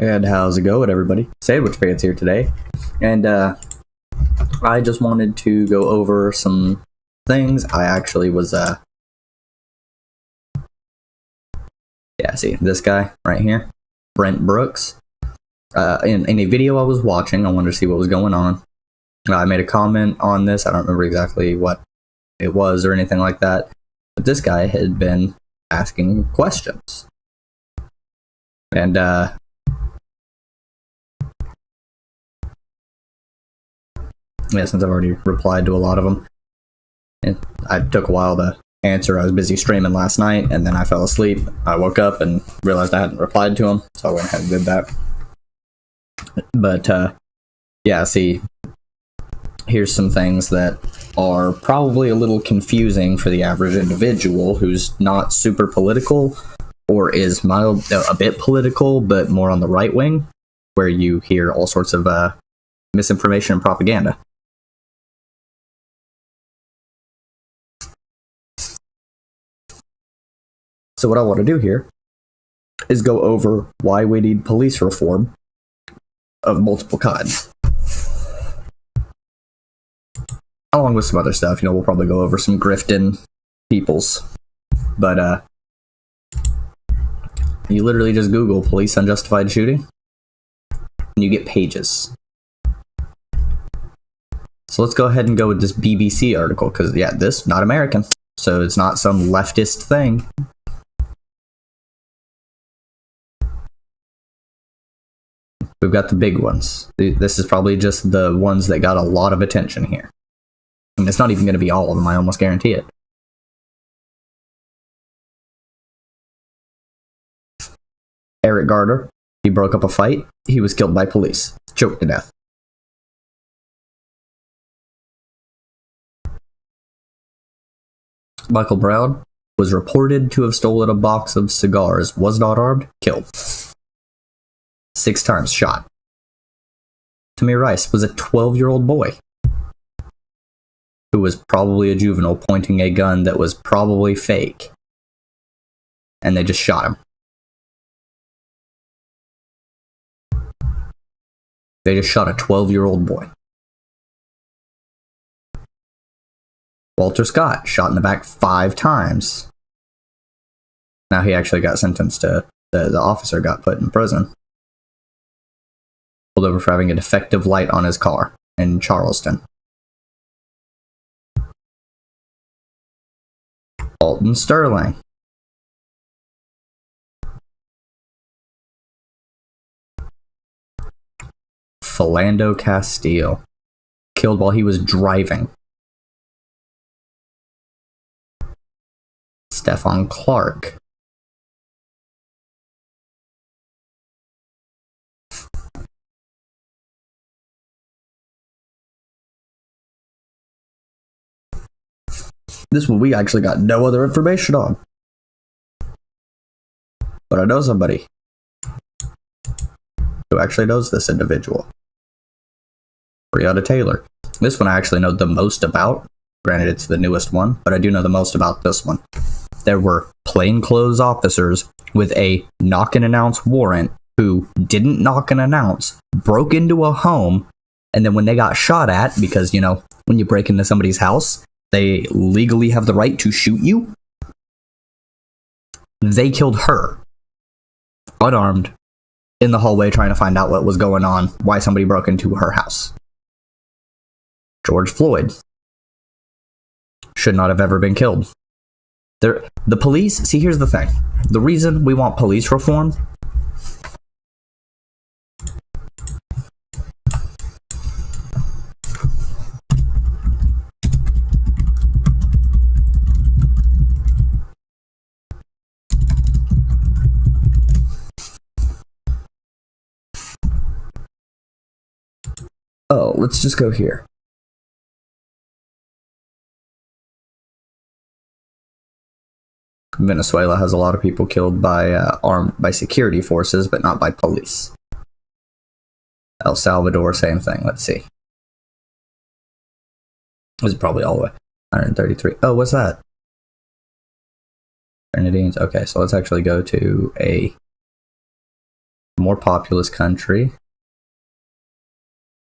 And how's it going, everybody? Sandwhichpants here today, and I just wanted to go over some things. I actually was, see this guy right here, Brent Brooks. In a video I was watching, I wanted to see what was going on. I made a comment on this. I don't remember exactly what it was or anything like that, but this guy had been asking questions, and since I've already replied to a lot of them, it took a while to answer. I was busy streaming last night, and then I fell asleep. I woke up and realized I hadn't replied to him, so I went ahead and did that. But see, here's some things that are probably a little confusing for the average individual who's not super political, or is a bit political, but more on the right wing, where you hear all sorts of misinformation and propaganda. So what I want to do here is go over why we need police reform of multiple kinds, along with some other stuff. We'll probably go over some grifting peoples, but you literally just Google police unjustified shooting, and you get pages. So let's go ahead and go with this BBC article, because this, not American, so it's not some leftist thing. We've got the big ones. This is probably just the ones that got a lot of attention here. And it's not even going to be all of them, I almost guarantee it. Eric Gardner, he broke up a fight. He was killed by police, choked to death. Michael Brown was reported to have stolen a box of cigars, was not armed, killed. 6 times shot. Tamir Rice was a 12-year-old boy who was probably a juvenile pointing a gun that was probably fake, and they just shot him. They just shot a 12-year-old boy. Walter Scott, shot in the back 5 times. Now he actually got sentenced to, the officer got put in prison. Pulled over for having a defective light on his car in Charleston. Alton Sterling. Philando Castile, killed while he was driving. Stephon Clark. This one we actually got no other information on. But I know somebody who actually knows this individual. Breonna Taylor. This one I actually know the most about. Granted, it's the newest one, but I do know the most about this one. There were plainclothes officers with a knock and announce warrant who didn't knock and announce, broke into a home, and then when they got shot at, because, when you break into somebody's house, they legally have the right to shoot you. They killed her, unarmed, in the hallway trying to find out what was going on, why somebody broke into her house. George Floyd should not have ever been killed. The police, see, here's the thing. The reason we want police reform let's just go here. Venezuela has a lot of people killed by security forces, but not by police. El Salvador, same thing. Let's see. This is probably all the way 133. Oh, what's that? Grenadines. Okay, so let's actually go to a more populous country.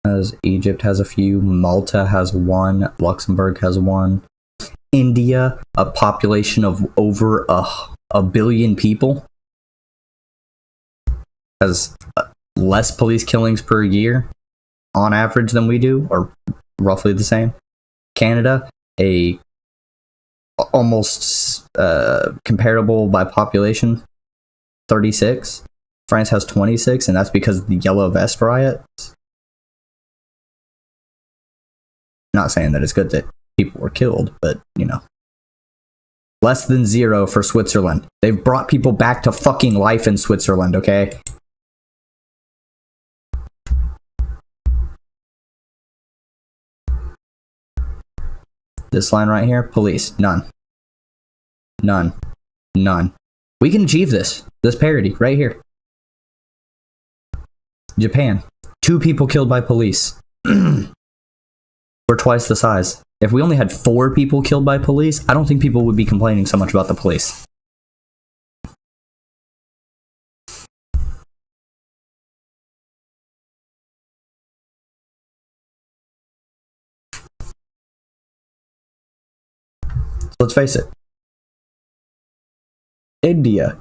As Egypt has a few, Malta has one, Luxembourg has one. India, a population of over a billion people, has less police killings per year on average than we do, or roughly the same. Canada, a almost comparable by population, 36. France has 26, and that's because of the Yellow Vest riots. Not saying that it's good that people were killed, but, you know. Less than 0 for Switzerland. They've brought people back to fucking life in Switzerland, okay? This line right here, police, none. None. None. We can achieve this parity right here. Japan, 2 people killed by police. We're twice the size. If we only had 4 people killed by police, I don't think people would be complaining so much about the police. So let's face it. India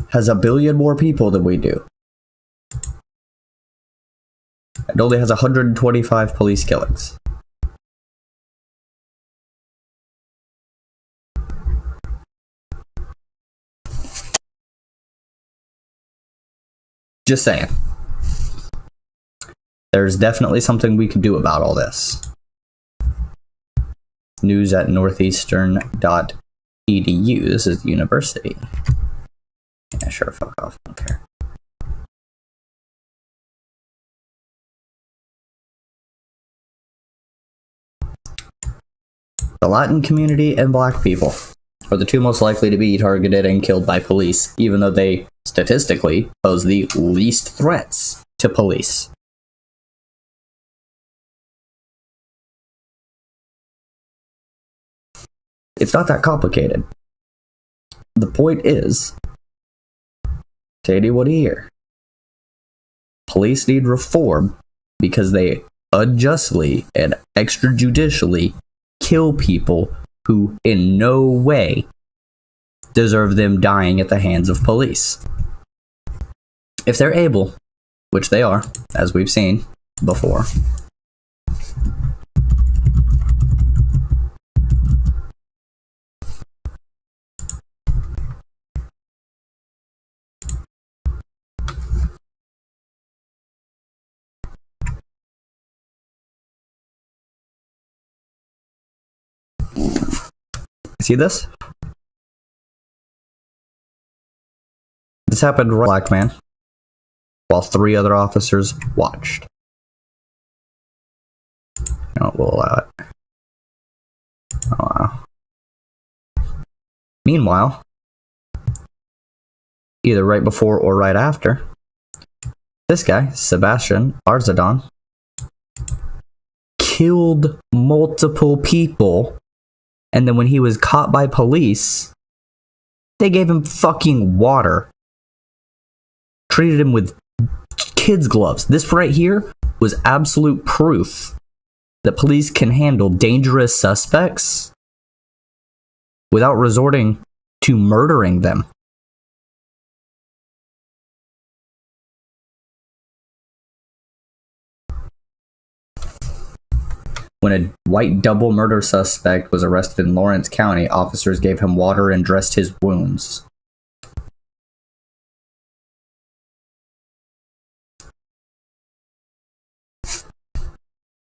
has 1 billion more people than we do. It only has 125 police killings. Just saying. There's definitely something we could do about all this. News at northeastern.edu. This is the university. Yeah, sure, fuck off. I don't care. The Latin community and black people are the 2 most likely to be targeted and killed by police, even though they statistically pose the least threats to police. It's not that complicated. The point is, to anyone here, police need reform because they unjustly and extrajudicially kill people who in no way deserve them dying at the hands of police. If they're able, which they are, as we've seen before, see this? This happened to a black man while 3 other officers watched. No, we'll allow it. Oh, wow. Meanwhile, either right before or right after, this guy, Sebastian Arzadon, killed multiple people, and then when he was caught by police, they gave him fucking water. Treated him with kids' gloves. This right here was absolute proof that police can handle dangerous suspects without resorting to murdering them. When a white double murder suspect was arrested in Lawrence County, officers gave him water and dressed his wounds.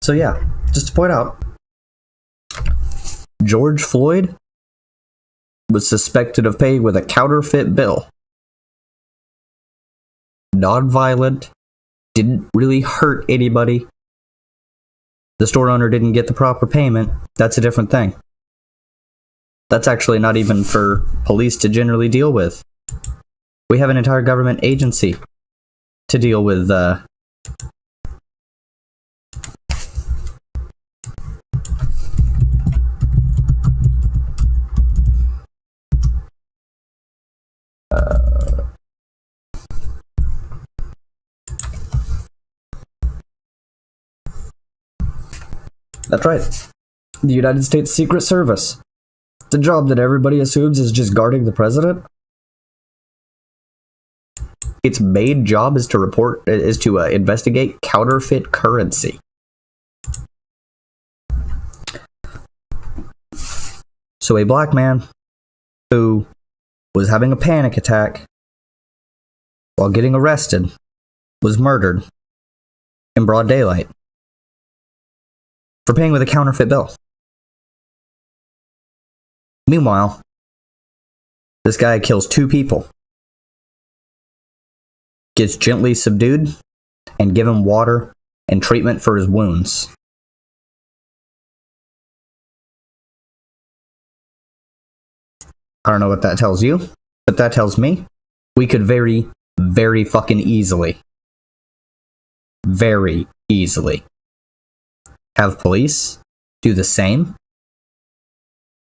So yeah, just to point out, George Floyd was suspected of paying with a counterfeit bill. Non-violent, didn't really hurt anybody. The store owner didn't get the proper payment. That's a different thing. That's actually not even for police to generally deal with. We have an entire government agency to deal with That's right. The United States Secret Service. The job that everybody assumes is just guarding the president. Its main job is to investigate counterfeit currency. So a black man who was having a panic attack while getting arrested was murdered in broad daylight for paying with a counterfeit bill. Meanwhile, this guy kills 2 people, gets gently subdued, and given water and treatment for his wounds. I don't know what that tells you, but that tells me we could very, very fucking easily have police do the same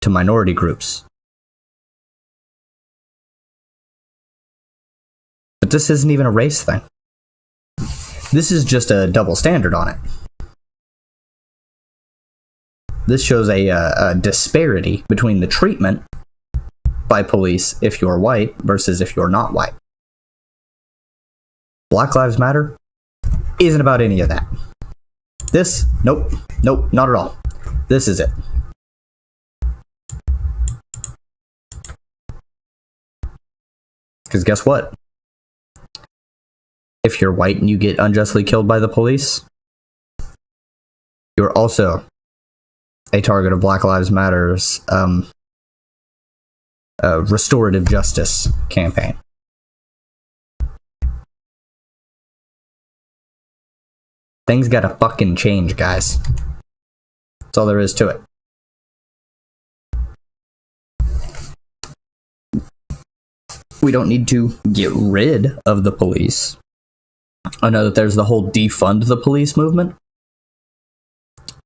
to minority groups. But this isn't even a race thing. This is just a double standard on it. This shows a disparity between the treatment by police if you're white versus if you're not white. Black Lives Matter isn't about any of that. This, nope, not at all. This is it. Because guess what? If you're white and you get unjustly killed by the police, you're also a target of Black Lives Matter's restorative justice campaign. Things gotta fucking change, guys. That's all there is to it. We don't need to get rid of the police. I know that there's the whole defund the police movement.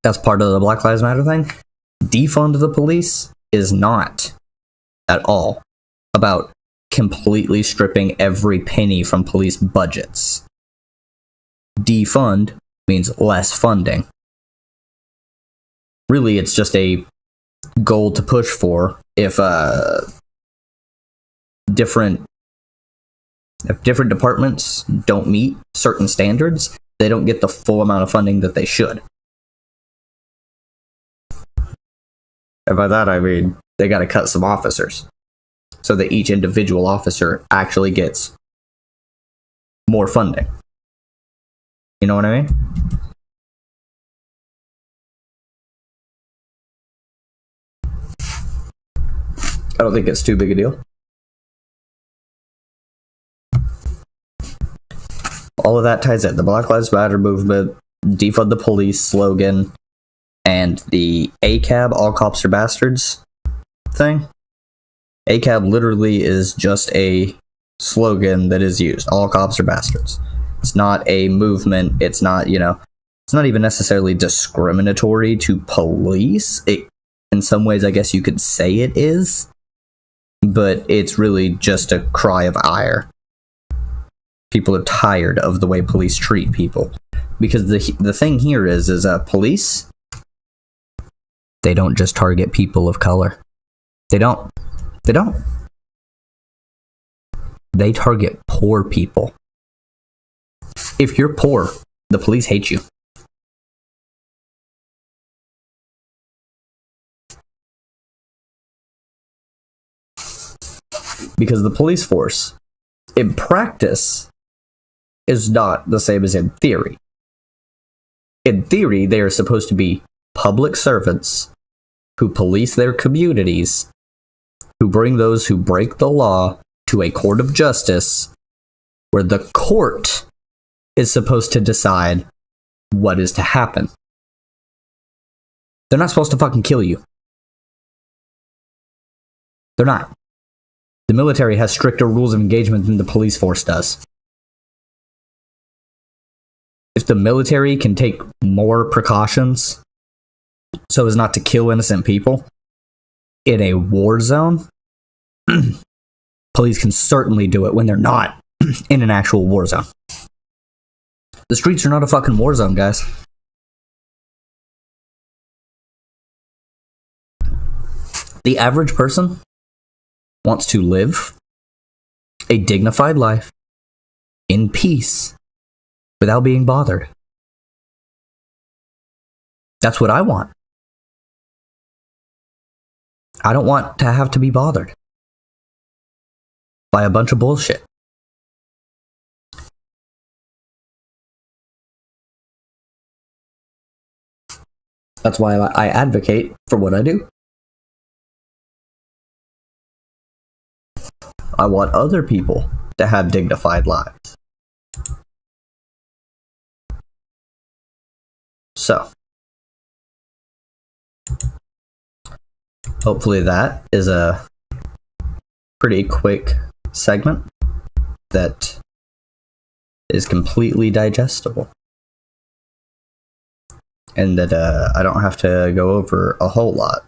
That's part of the Black Lives Matter thing. Defund the police is not at all about completely stripping every penny from police budgets. Defund means less funding. Really, it's just a goal to push for if different departments don't meet certain standards, they don't get the full amount of funding that they should. And by that I mean they got to cut some officers so that each individual officer actually gets more funding. You know what I mean? I don't think it's too big a deal. All of that ties in. The Black Lives Matter movement, defund the police slogan, and the ACAB, all cops are bastards thing. ACAB literally is just a slogan that is used. All cops are bastards. It's not a movement. It's not, it's not even necessarily discriminatory to police. In some ways, I guess you could say it is, but it's really just a cry of ire. People are tired of the way police treat people. Because the thing here is police, they don't just target people of color. They don't. They target poor people. If you're poor, the police hate you. Because the police force, in practice, is not the same as in theory. In theory, they are supposed to be public servants who police their communities, who bring those who break the law to a court of justice, where the court is supposed to decide what is to happen. They're not supposed to fucking kill you. They're not. The military has stricter rules of engagement than the police force does. If the military can take more precautions so as not to kill innocent people in a war zone, police can certainly do it when they're not in an actual war zone. The streets are not a fucking war zone, guys. The average person wants to live a dignified life in peace without being bothered. That's what I want. I don't want to have to be bothered by a bunch of bullshit. That's why I advocate for what I do. I want other people to have dignified lives. So, hopefully that is a pretty quick segment that is completely digestible. And that I don't have to go over a whole lot,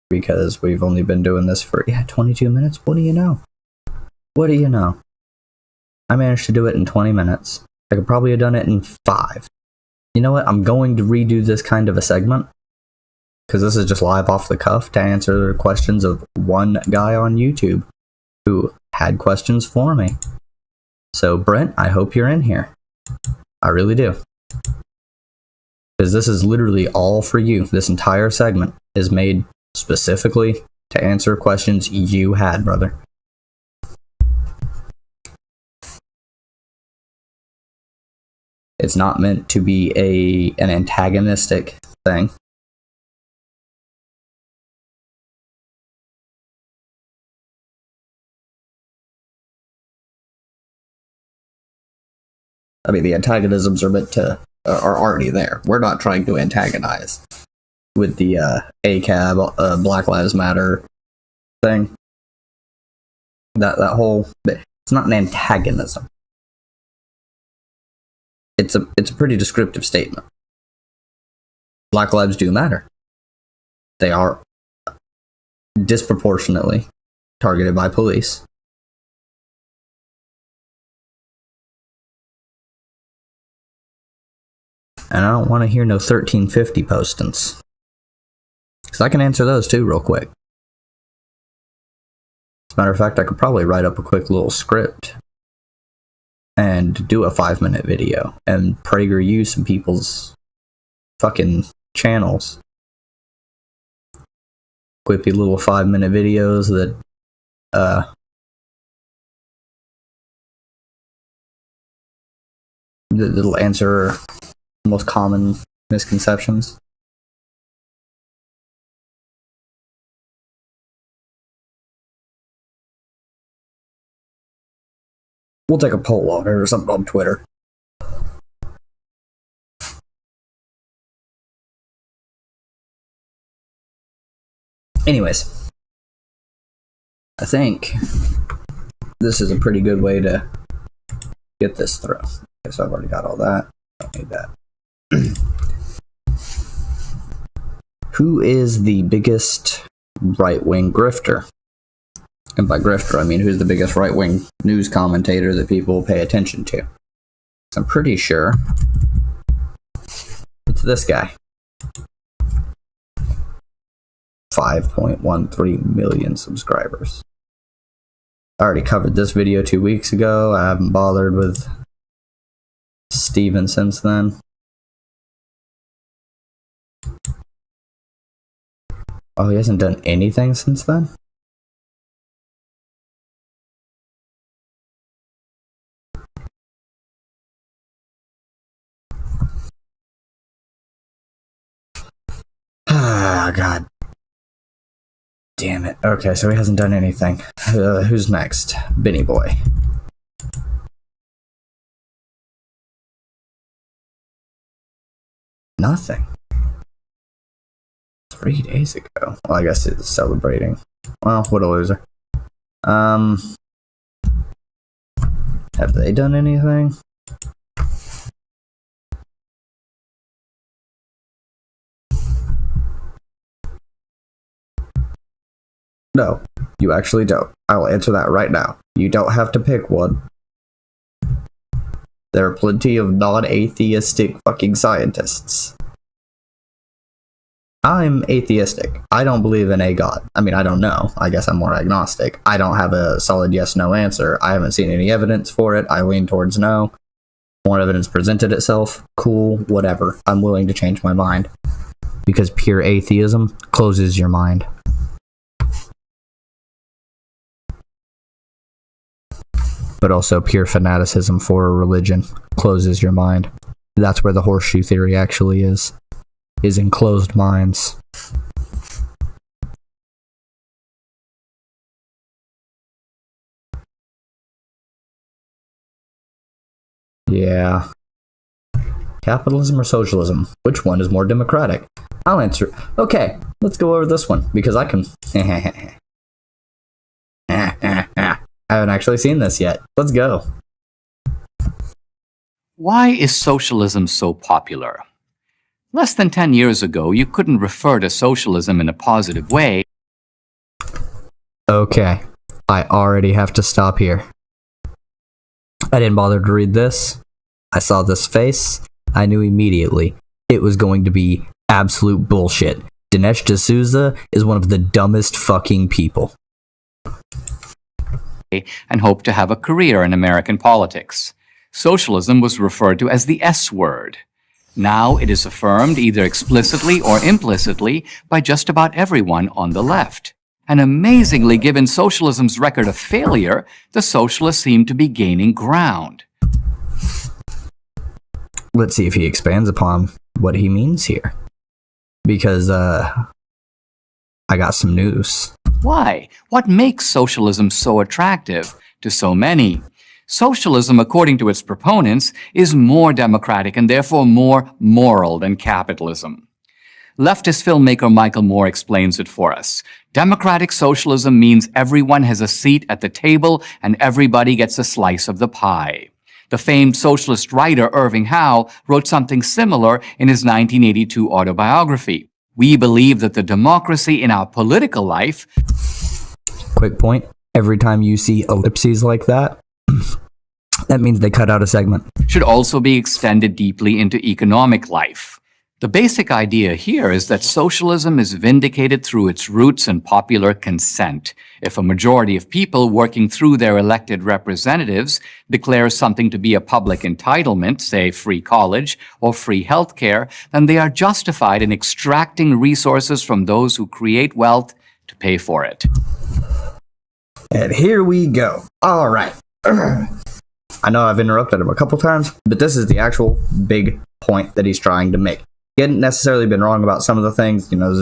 because we've only been doing this for 22 minutes. What do you know? What do you know? I managed to do it in 20 minutes. I could probably have done it in 5. You know what? I'm going to redo this kind of a segment, because this is just live off the cuff to answer questions of one guy on YouTube who had questions for me. So Brent, I hope you're in here. I really do. Because this is literally all for you. This entire segment is made specifically to answer questions you had, brother. It's not meant to be an antagonistic thing. I mean, the antagonisms are meant to are already there. We're not trying to antagonize with the ACAB, Black Lives Matter thing. That whole, it's not an antagonism. It's a pretty descriptive statement. Black lives do matter. They are disproportionately targeted by police. And I don't want to hear no 1350 postings. Because I can answer those too real quick. As a matter of fact, I could probably write up a quick little script and do a 5-minute video and PragerU some people's fucking channels. Quippy little 5-minute videos that'll answer the most common misconceptions. We'll take a poll on it or something on Twitter. Anyways, I think this is a pretty good way to get this through. Okay, so I've already got all that. Don't need that. Who is the biggest right-wing grifter? And by grifter, I mean who's the biggest right-wing news commentator that people pay attention to? I'm pretty sure it's this guy. 5.13 million subscribers. I already covered this video 2 weeks ago. I haven't bothered with Steven since then. Oh, he hasn't done anything since then? Ah, God. Damn it. Okay, so he hasn't done anything. Who's next? Benny Boy. Nothing. 3 days ago. Well, I guess it's celebrating. Well, what a loser. Have they done anything? No, you actually don't. I will answer that right now. You don't have to pick one. There are plenty of non-atheistic fucking scientists. I'm atheistic. I don't believe in a God. I mean, I don't know. I guess I'm more agnostic. I don't have a solid yes-no answer. I haven't seen any evidence for it. I lean towards no. More evidence presented itself. Cool, whatever. I'm willing to change my mind. Because pure atheism closes your mind. But also pure fanaticism for a religion closes your mind. That's where the horseshoe theory actually is in closed minds. Yeah. Capitalism or socialism? Which one is more democratic? I'll answer. Okay, let's go over this one, because I can... I haven't actually seen this yet. Let's go. Why is socialism so popular? Less than 10 years ago, you couldn't refer to socialism in a positive way. Okay, I already have to stop here. I didn't bother to read this. I saw this face. I knew immediately it was going to be absolute bullshit. Dinesh D'Souza is one of the dumbest fucking people. And hoped to have a career in American politics. Socialism was referred to as the S word. Now it is affirmed either explicitly or implicitly by just about everyone on the left. And amazingly, given socialism's record of failure, the socialists seem to be gaining ground. Let's see if he expands upon what he means here. Because, I got some news. Why? What makes socialism so attractive to so many? Socialism, according to its proponents, is more democratic and therefore more moral than capitalism. Leftist filmmaker Michael Moore explains it for us. Democratic socialism means everyone has a seat at the table and everybody gets a slice of the pie. The famed socialist writer Irving Howe wrote something similar in his 1982 autobiography. We believe that the democracy in our political life... Quick point. Every time you see ellipses like that, that means they cut out a segment. ...should also be extended deeply into economic life. The basic idea here is that socialism is vindicated through its roots in popular consent. If a majority of people working through their elected representatives declare something to be a public entitlement, say free college or free health care, then they are justified in extracting resources from those who create wealth to pay for it. And here we go. All right. I know I've interrupted him a couple times, but this is the actual big point that he's trying to make. He hadn't necessarily been wrong about some of the things, you know,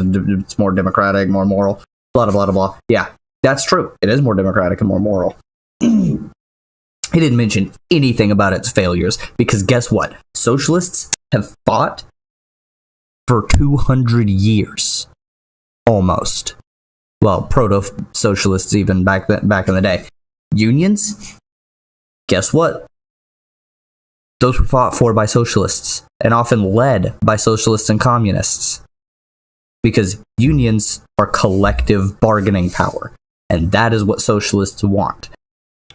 it's more democratic, more moral, blah, blah, blah, blah. Yeah, that's true. It is more democratic and more moral. He didn't mention anything about its failures, because guess what? Socialists have fought for 200 years. Almost. Well, proto-socialists even back in the day. Unions? Guess what? Those were fought for by socialists, and often led by socialists and communists. Because unions are collective bargaining power, and that is what socialists want.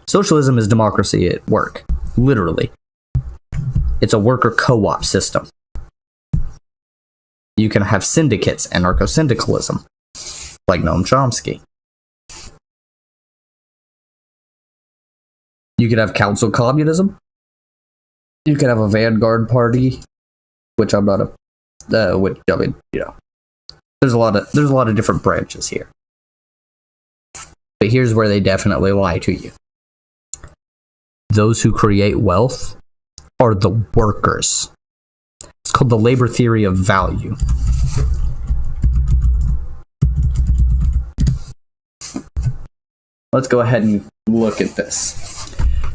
Socialism is democracy at work, literally. It's a worker co-op system. You can have syndicates, anarcho-syndicalism, like Noam Chomsky. You could have council communism. You could have a vanguard party, which I'm not a, there's a lot of different branches here. But here's where they definitely lie to you. Those who create wealth are the workers. It's called the labor theory of value. Let's go ahead and look at this.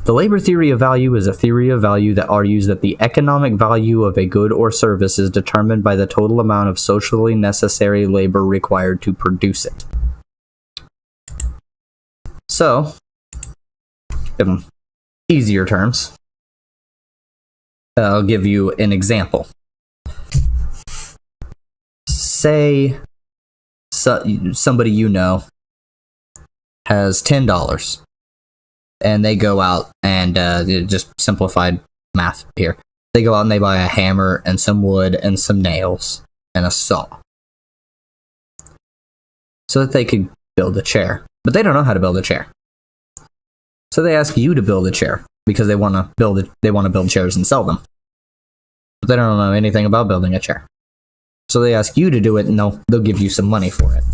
The labor theory of value is a theory of value that argues that the economic value of a good or service is determined by the total amount of socially necessary labor required to produce it. So, in easier terms, I'll give you an example. Say somebody you know has $10. And they go out and, just simplified math here. They go out and they buy a hammer and some wood and some nails and a saw. so that they could build a chair. But they don't know how to build a chair. So they ask you to build a chair because they want to build chairs and sell them. But they don't know anything about building a chair. So they ask you to do it, and they'll give you some money for it.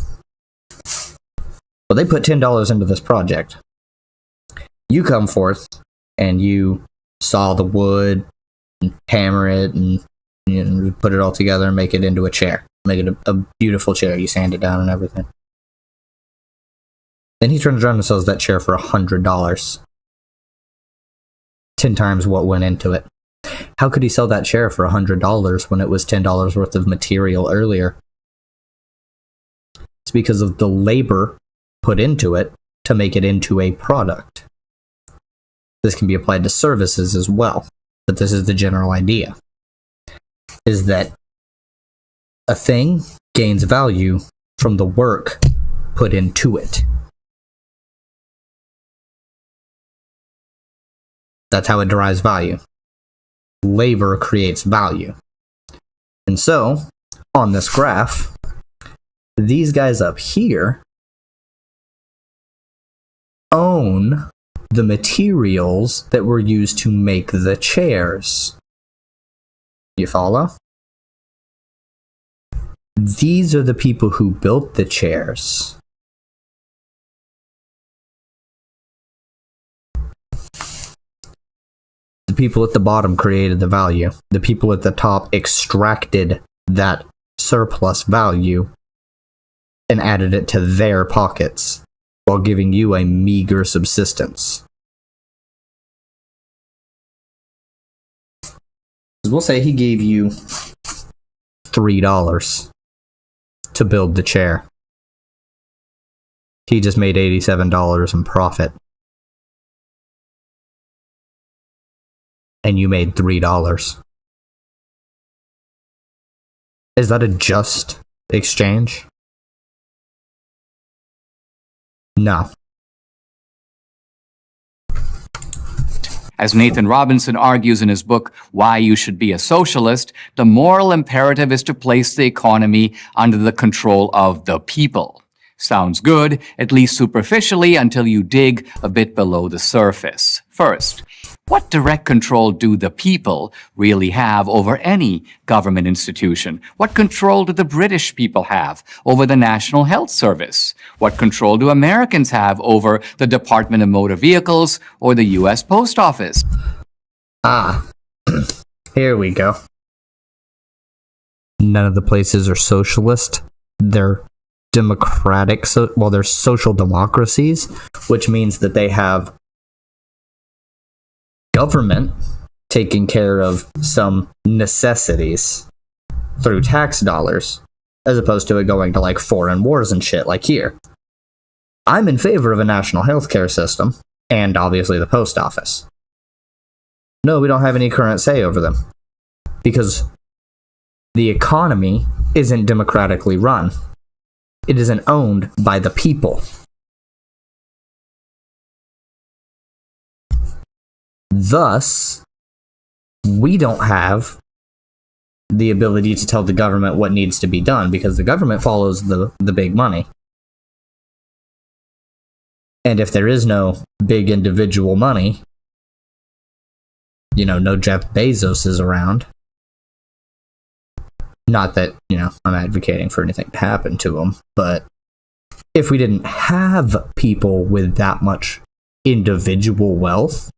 Well, they put $10 into this project. You come forth and you saw the wood and hammer it and put it all together and make it into a chair. Make it a beautiful chair. You sand it down and everything. Then he turns around and sells that chair for $100. 10 times what went into it. How could he sell that chair for $100 when it was $10 worth of material earlier? It's because of the labor put into it to make it into a product. This can be applied to services as well, but this is the general idea, is that a thing gains value from the work put into it. That's how it derives value. Labor creates value. And so, on this graph, these guys up here own the materials that were used to make the chairs. You follow? These are the people who built the chairs. The people at the bottom created the value. The people at the top extracted that surplus value and added it to their pockets while giving you a meager subsistence. We'll say he gave you $3 to build the chair. He just made $87 in profit. And you made $3. Is that a just exchange? No. As Nathan Robinson argues in his book, Why You Should Be a Socialist, the moral imperative is to place the economy under the control of the people. Sounds good, at least superficially, until you dig a bit below the surface. First, what direct control do the people really have over any government institution? What control do the British people have over the National Health Service? What control do Americans have over the Department of Motor Vehicles or the U.S. Post Office? Here we go. None of the places are socialist. They're democratic. They're social democracies, which means that they have government taking care of some necessities through tax dollars, as opposed to it going to like foreign wars and shit like here. I'm in favor of a national healthcare system, and obviously the post office. No, we don't have any current say over them, because the economy isn't democratically run. It isn't owned by the people. Thus, we don't have the ability to tell the government what needs to be done, because the government follows the big money. And if there is no big individual money, no Jeff Bezos is around. Not that, I'm advocating for anything to happen to him, but if we didn't have people with that much individual wealth,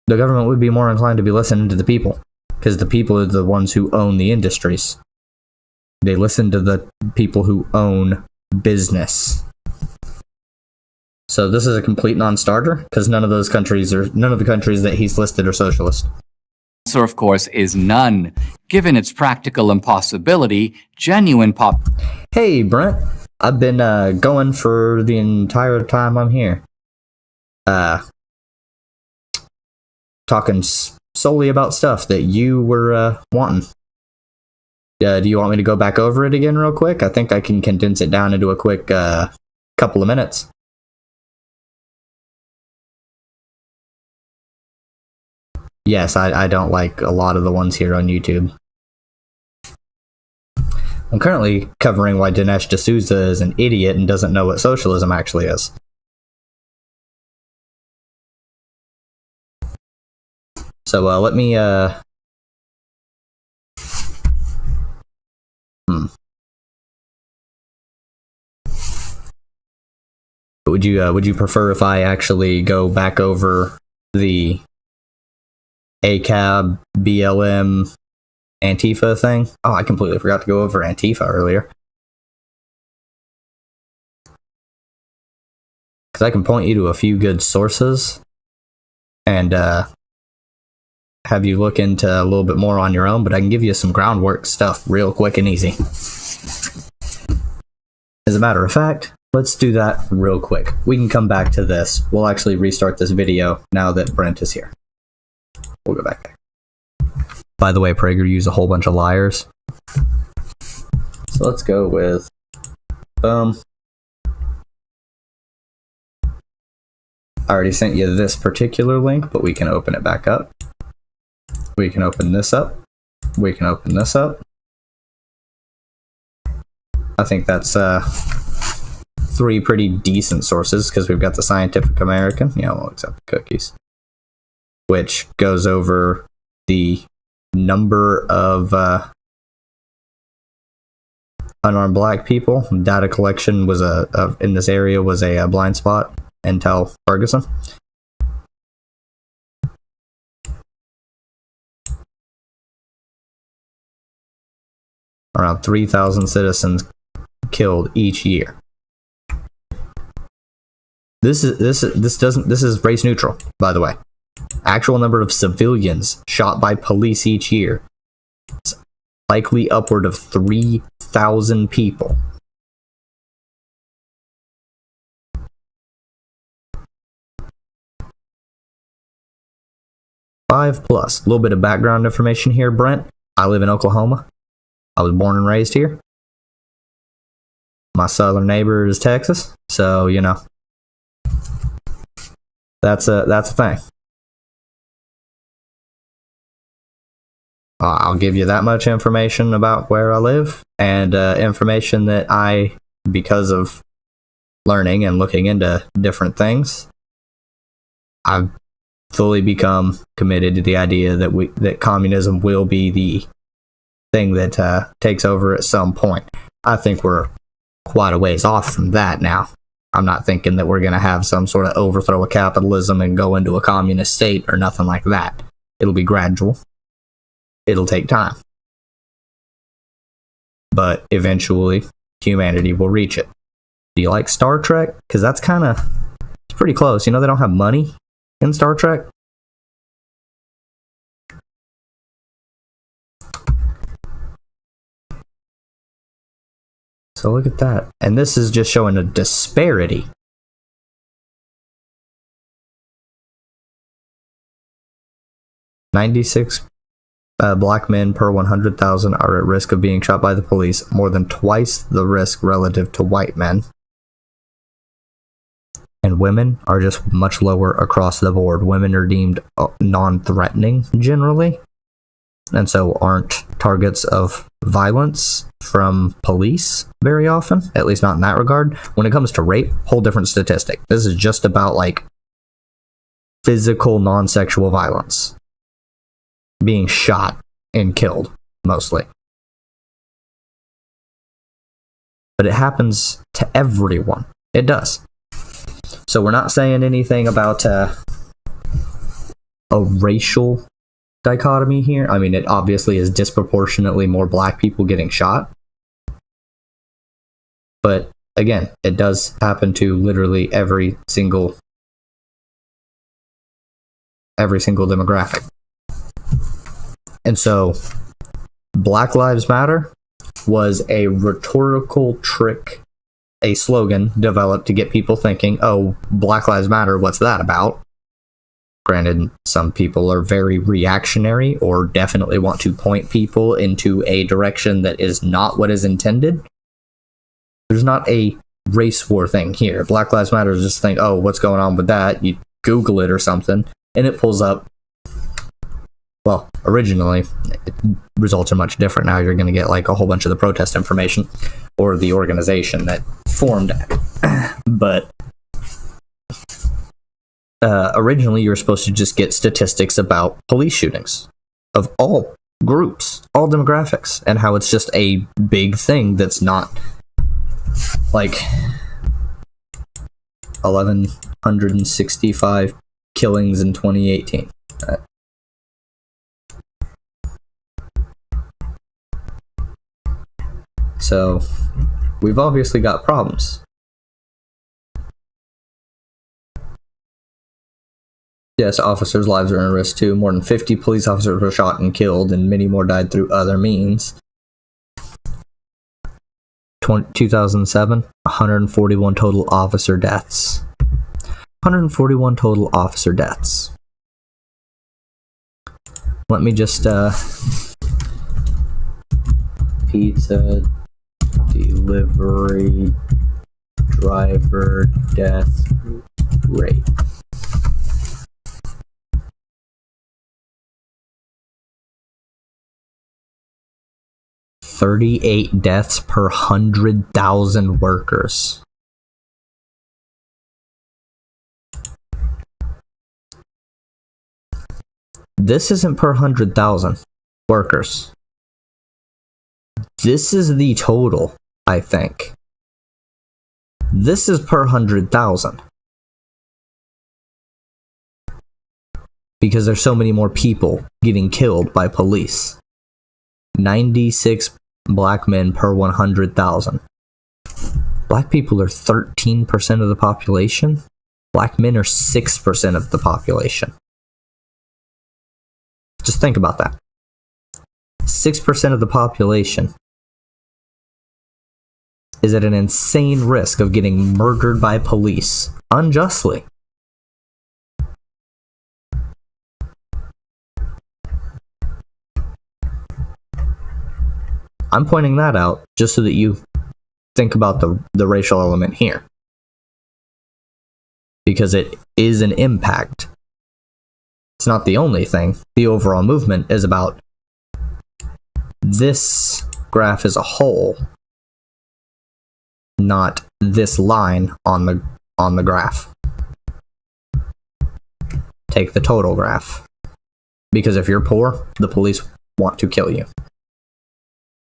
the government would be more inclined to be listening to the people, because the people are the ones who own the industries. They listen to the people who own business. So this is a complete non-starter, because none of the countries that he's listed are socialist. The answer, of course, is none. Given its practical impossibility, genuine Hey, Brent. I've been going for the entire time I'm here. Talking solely about stuff that you were wanting. Do you want me to go back over it again real quick? I think I can condense it down into a quick couple of minutes. Yes, I don't like a lot of the ones here on YouTube. I'm currently covering why Dinesh D'Souza is an idiot and doesn't know what socialism actually is. So let me Would you prefer if I actually go back over the ACAB, BLM, Antifa thing? Oh, I completely forgot to go over Antifa earlier. Because I can point you to a few good sources and have you look into a little bit more on your own, but I can give you some groundwork stuff real quick and easy. As a matter of fact, let's do that real quick. We can come back to this. We'll actually restart this video now that Brent is here. We'll go back there. By the way, Prager used a whole bunch of liars. So let's go with I already sent you this particular link, but we can open it back up. We can open this up. We can open this up. I think that's 3 pretty decent sources, because we've got the Scientific American, we'll accept the cookies, which goes over the number of unarmed black people. Data collection was in this area was a blind spot until Ferguson. Around 3,000 citizens killed each year. This is race neutral, by the way. Actual number of civilians shot by police each year is likely upward of 3,000 people. Five plus. A little bit of background information here, Brent. I live in Oklahoma. I was born and raised here. My southern neighbor is Texas, so that's a thing. I'll give you that much information about where I live, and information that because of learning and looking into different things, I've fully become committed to the idea that communism will be the thing that takes over at some point. I think we're quite a ways off from that now. I'm not thinking that we're going to have some sort of overthrow of capitalism and go into a communist state or nothing like that. It'll be gradual. It'll take time. But eventually, humanity will reach it. Do you like Star Trek? Because that's it's pretty close. They don't have money in Star Trek. So look at that. And this is just showing a disparity. 96 black men per 100,000 are at risk of being shot by the police, more than twice the risk relative to white men. And women are just much lower across the board. Women are deemed non-threatening generally, and so aren't targets of violence from police very often, at least not in that regard. When it comes to rape, whole different statistic. This is just about physical non-sexual violence. Being shot and killed, mostly. But it happens to everyone. It does. So we're not saying anything about a racial dichotomy here. I mean, it obviously is disproportionately more black people getting shot. But again, it does happen to literally every single demographic. And so, Black Lives Matter was a rhetorical trick, a slogan developed to get people thinking, oh, Black Lives Matter, what's that about? Granted, some people are very reactionary or definitely want to point people into a direction that is not what is intended. There's not a race war thing here. Black Lives Matter is just think, oh, what's going on with that? You Google it or something, and it pulls up well, originally, results are much different. Now you're going to get like a whole bunch of the protest information or the organization that formed it. But originally, you were supposed to just get statistics about police shootings of all groups, all demographics, and how it's just a big thing that's not like 1,165 killings in 2018. So, we've obviously got problems. Yes, officers' lives are at risk too. More than 50 police officers were shot and killed, and many more died through other means. 2007, 141 total officer deaths. 141 total officer deaths. Let me just, pizza delivery driver death rate. $38 deaths per 100,000 workers. This isn't per 100,000 workers. This is the total, I think. This is per 100,000. Because there's so many more people getting killed by police. 96 black men per 100,000. Black people are 13% of the population. Black men are 6% of the population. Just think about that. 6% of the population is at an insane risk of getting murdered by police unjustly. I'm pointing that out just so that you think about the racial element here. Because it is an impact. It's not the only thing. The overall movement is about this graph as a whole, not this line on the graph. Take the total graph. Because if you're poor, the police want to kill you.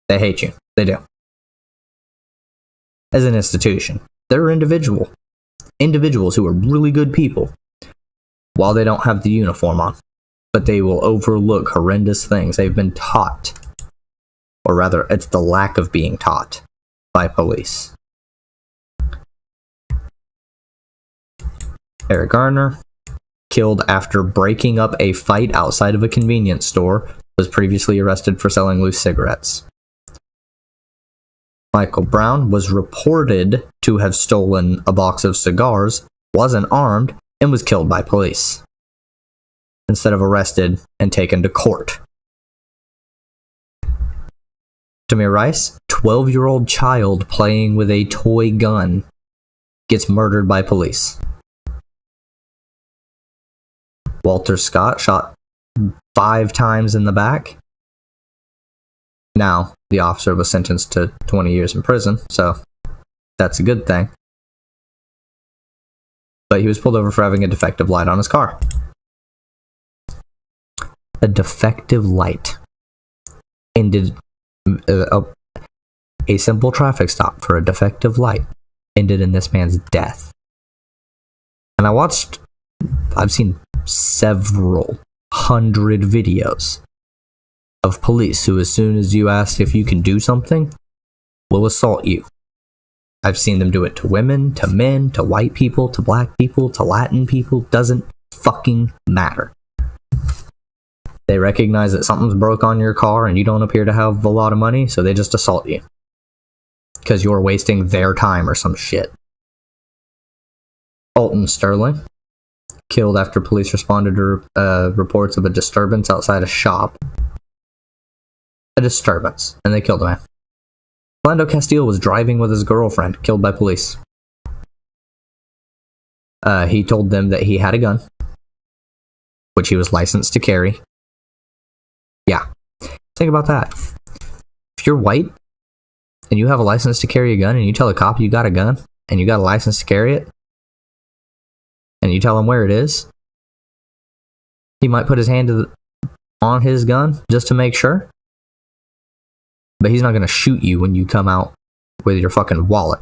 They hate you. They do. As an institution, there are individuals who are really good people while they don't have the uniform on, but they will overlook horrendous things they've been taught, or rather, it's the lack of being taught by police. Eric Gardner, killed after breaking up a fight outside of a convenience store, was previously arrested for selling loose cigarettes. Michael Brown was reported to have stolen a box of cigars, wasn't armed, and was killed by police, instead of arrested and taken to court. Tamir Rice, 12-year-old child playing with a toy gun, gets murdered by police. Walter Scott, shot 5 times in the back. Now, the officer was sentenced to 20 years in prison, so that's a good thing. But he was pulled over for having a defective light on his car. A defective light ended a simple traffic stop for a defective light ended in this man's death. And I've seen several hundred videos of police who, as soon as you ask if you can do something, will assault you. I've seen them do it to women, to men, to white people, to black people, to Latin people. Doesn't fucking matter. They recognize that something's broke on your car and you don't appear to have a lot of money, so they just assault you. Because you're wasting their time or some shit. Alton Sterling, killed after police responded to reports of a disturbance outside a shop. A disturbance, and they killed a man. Orlando Castile was driving with his girlfriend, killed by police. He told them that he had a gun, which he was licensed to carry, Think about that. If you're white and you have a license to carry a gun and you tell a cop you got a gun and you got a license to carry it and you tell him where it is, he might put his hand on his gun just to make sure. But he's not going to shoot you when you come out with your fucking wallet.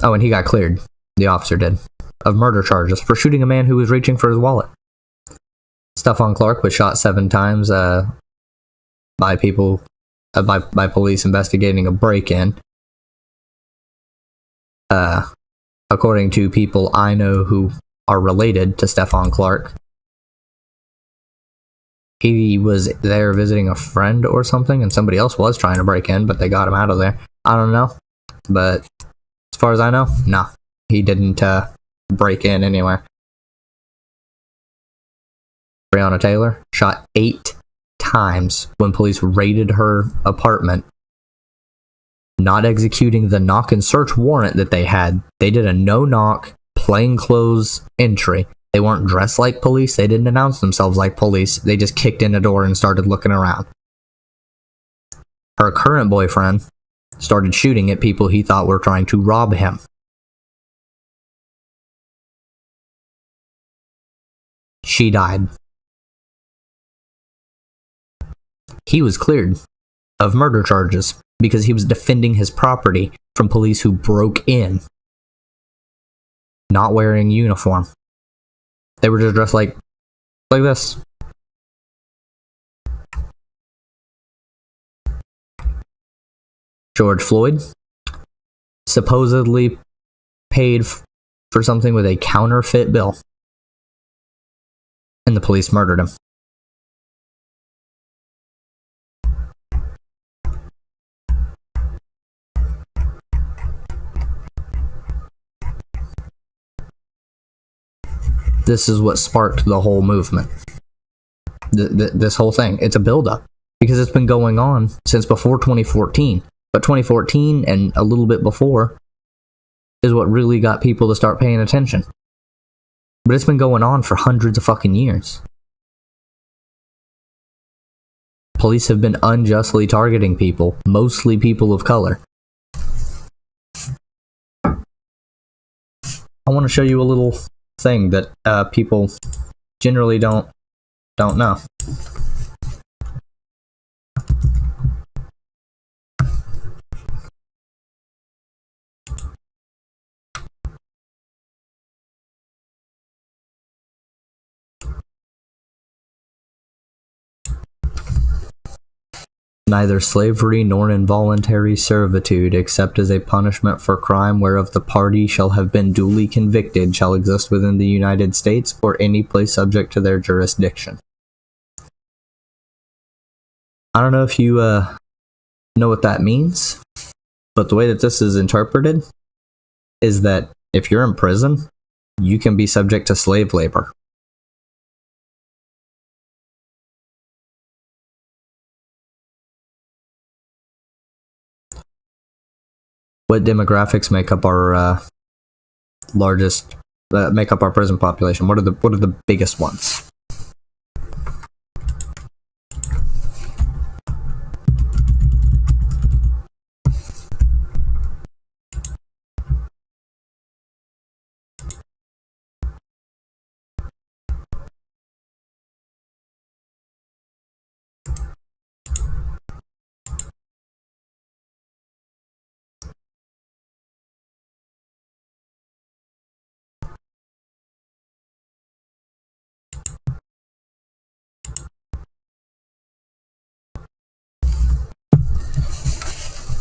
Oh, and he got cleared. The officer did. Of murder charges for shooting a man who was reaching for his wallet. Stephon Clark was shot 7 times by people, by police investigating a break-in. According to people I know who are related to Stephon Clark, he was there visiting a friend or something, and somebody else was trying to break in, but they got him out of there. I don't know, but as far as I know, nah, he didn't break in anywhere. Breonna Taylor shot 8 times when police raided her apartment, not executing the knock and search warrant that they had. They did a no-knock, plainclothes entry. They weren't dressed like police. They didn't announce themselves like police. They just kicked in the door and started looking around. Her current boyfriend started shooting at people he thought were trying to rob him. She died. He was cleared of murder charges because he was defending his property from police who broke in, not wearing uniform. They were just dressed like this. George Floyd supposedly paid for something with a counterfeit bill, and the police murdered him. This is what sparked the whole movement. This whole thing. It's a buildup. Because it's been going on since before 2014. But 2014 and a little bit before is what really got people to start paying attention. But it's been going on for hundreds of fucking years. Police have been unjustly targeting people, mostly people of color. I want to show you a little thing that people generally don't know. Neither slavery nor involuntary servitude, except as a punishment for crime whereof the party shall have been duly convicted, shall exist within the United States or any place subject to their jurisdiction. I don't know if you know what that means, but the way that this is interpreted is that if you're in prison, you can be subject to slave labor. What demographics make up our make up our prison population? What are the biggest ones?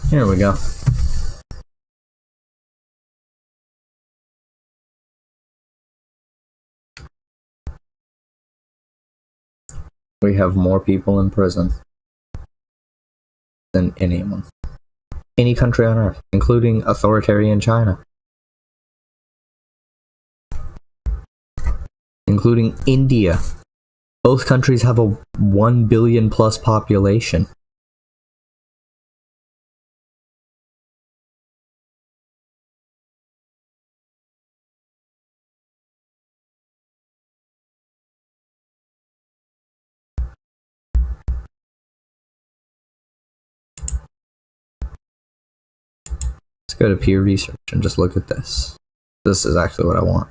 Here we go. We have more people in prison than anyone. Any country on earth, including authoritarian China. Including India. Both countries have a 1 billion plus population. Let's go to Pew Research and just look at this. This is actually what I want.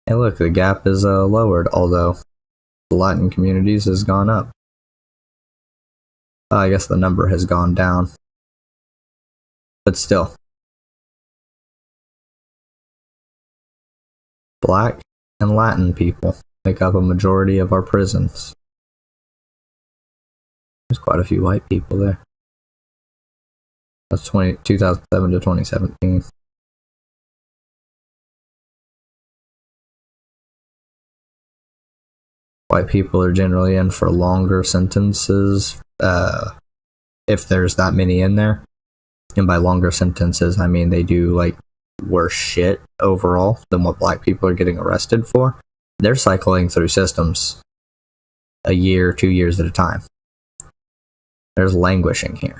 Hey look, the gap is lowered, although the Latin communities has gone up. I guess the number has gone down. But still. Black and Latin people make up a majority of our prisons. There's quite a few white people there. That's 2007 to 2017. White people are generally in for longer sentences, if there's that many in there. And by longer sentences, I mean they do like worse shit overall than what black people are getting arrested for. They're cycling through systems a year, 2 years at a time. There's languishing here.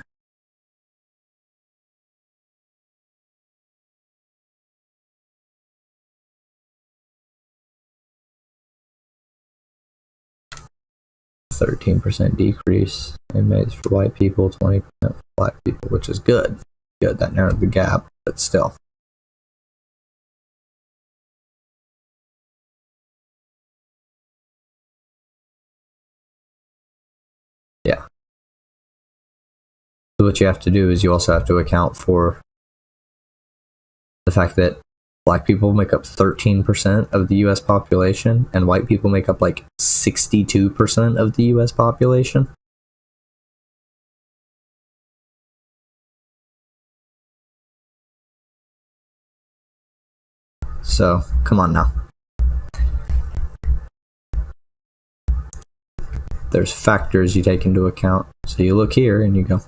%13 decrease inmates for white people, 20% for black people, which is good. Good, that narrowed the gap, but still. Yeah. So what you have to do is you also have to account for the fact that black people make up 13% of the US population, and white people make up like 62% of the US population. So, come on now. There's factors you take into account. So you look here and you go,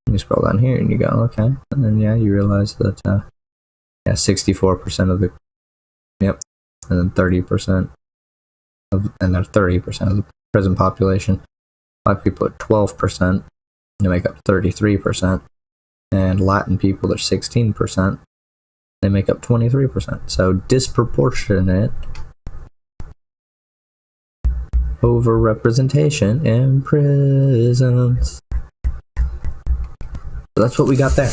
you scroll down here and you go, okay. And then, yeah, you realize that, 64% of the, yep, and then 30% of, and then 30% of the prison population. Black people are 12%, they make up 33%, and Latin people are 16%, they make up 23%. So disproportionate overrepresentation in prisons. So that's what we got there.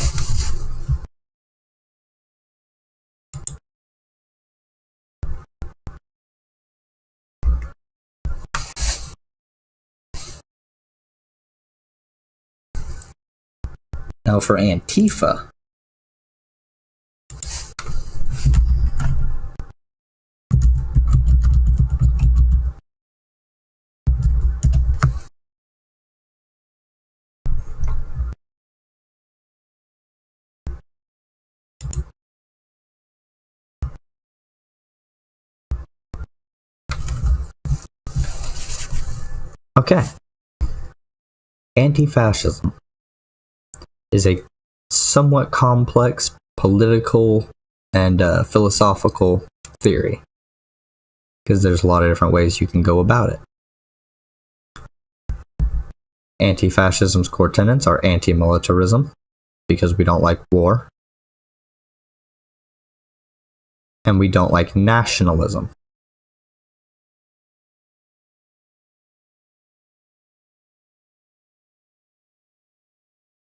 Now for Antifa. Okay. Anti-Fascism is a somewhat complex political and philosophical theory, because there's a lot of different ways you can go about it. Anti-Fascism's core tenets are anti-militarism, because we don't like war, and we don't like nationalism.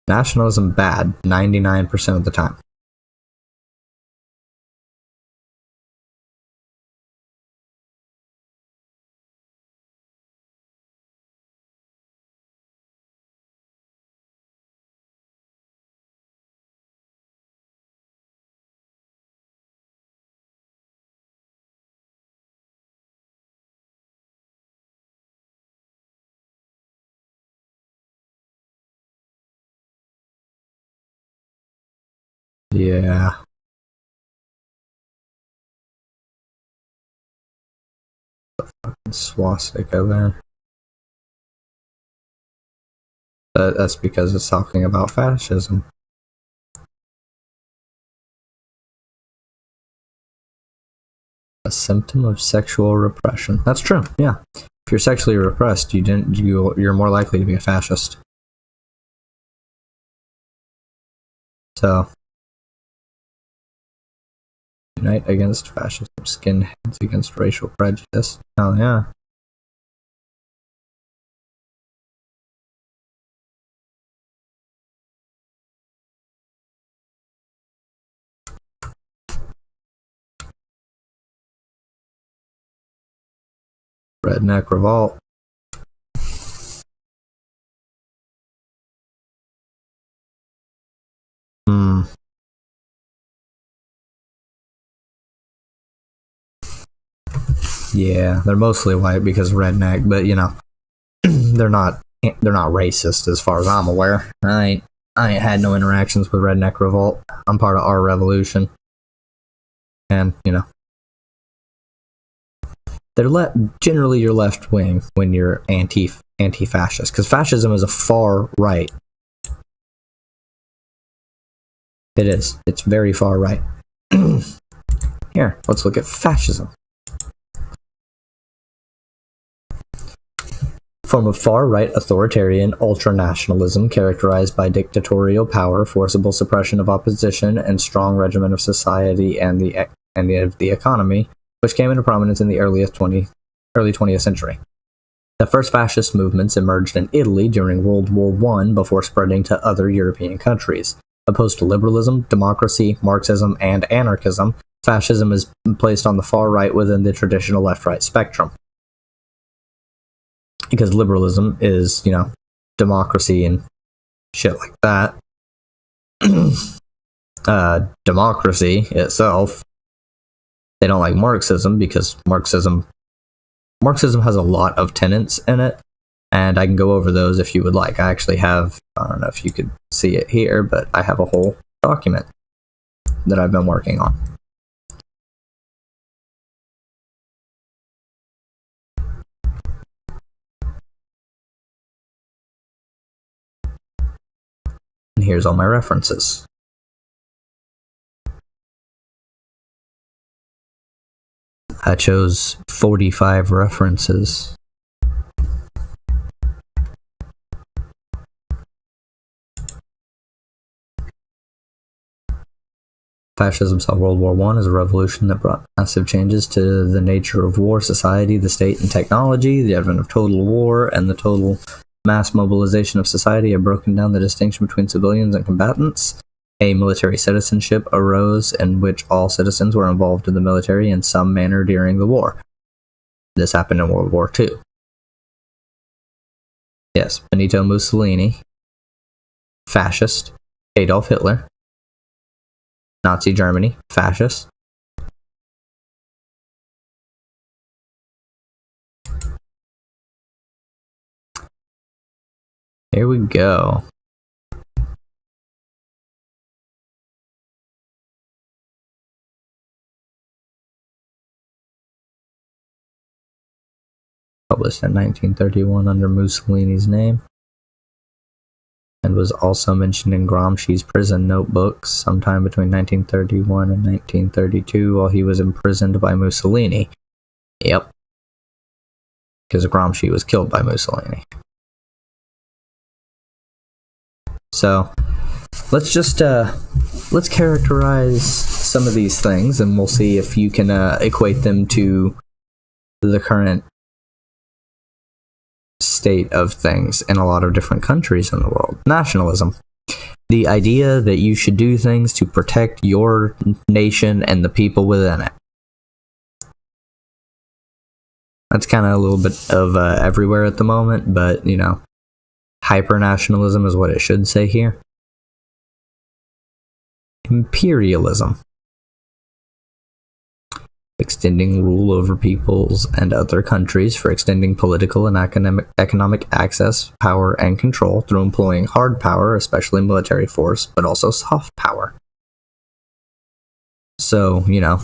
Nationalism bad 99% of the time. Yeah. The fucking swastika there. That's because it's talking about fascism. A symptom of sexual repression. That's true, yeah. If you're sexually repressed, you're more likely to be a fascist. So, unite against fascism, skinheads against racial prejudice. Hell yeah. Redneck Revolt. Yeah, they're mostly white because redneck, but you know, they're not racist as far as I'm aware. I ain't had no interactions with Redneck Revolt. I'm part of our revolution, and you know, they're generally you're left wing when you're anti-fascist, because fascism is a far right. It is. It's very far right. Here, let's look at fascism. Form of far-right authoritarian ultranationalism characterized by dictatorial power, forcible suppression of opposition, and strong regimen of society and the economy, which came into prominence in the early 20th century. The first fascist movements emerged in Italy during World War I before spreading to other European countries. Opposed to liberalism, democracy, Marxism, and anarchism, fascism is placed on the far right within the traditional left-right spectrum. Because liberalism is, you know, democracy and shit like that. Democracy itself, they don't like Marxism because Marxism has a lot of tenets in it, and I can go over those if you would like. I actually have, I don't know if you could see it here, but I have a whole document that I've been working on. And here's all my references. I chose 45 references. Fascism saw World War I as a revolution that brought massive changes to the nature of war, society, the state, and technology. The advent of total war and the total mass mobilization of society have broken down the distinction between civilians and combatants. A military citizenship arose in which all citizens were involved in the military in some manner during the war. This happened in World War II. Yes, Benito Mussolini, fascist. Adolf Hitler, Nazi Germany, fascist. Here we go. Published in 1931 under Mussolini's name, and was also mentioned in Gramsci's prison notebooks sometime between 1931 and 1932 while he was imprisoned by Mussolini. Yep. Because Gramsci was killed by Mussolini. So, let's just, let's characterize some of these things, and we'll see if you can equate them to the current state of things in a lot of different countries in the world. Nationalism. The idea that you should do things to protect your nation and the people within it. That's kind of a little bit of everywhere at the moment, but, you know, hyper-nationalism is what it should say here. Imperialism. Extending rule over peoples and other countries for extending political and economic access, power, and control through employing hard power, especially military force, but also soft power. So, you know,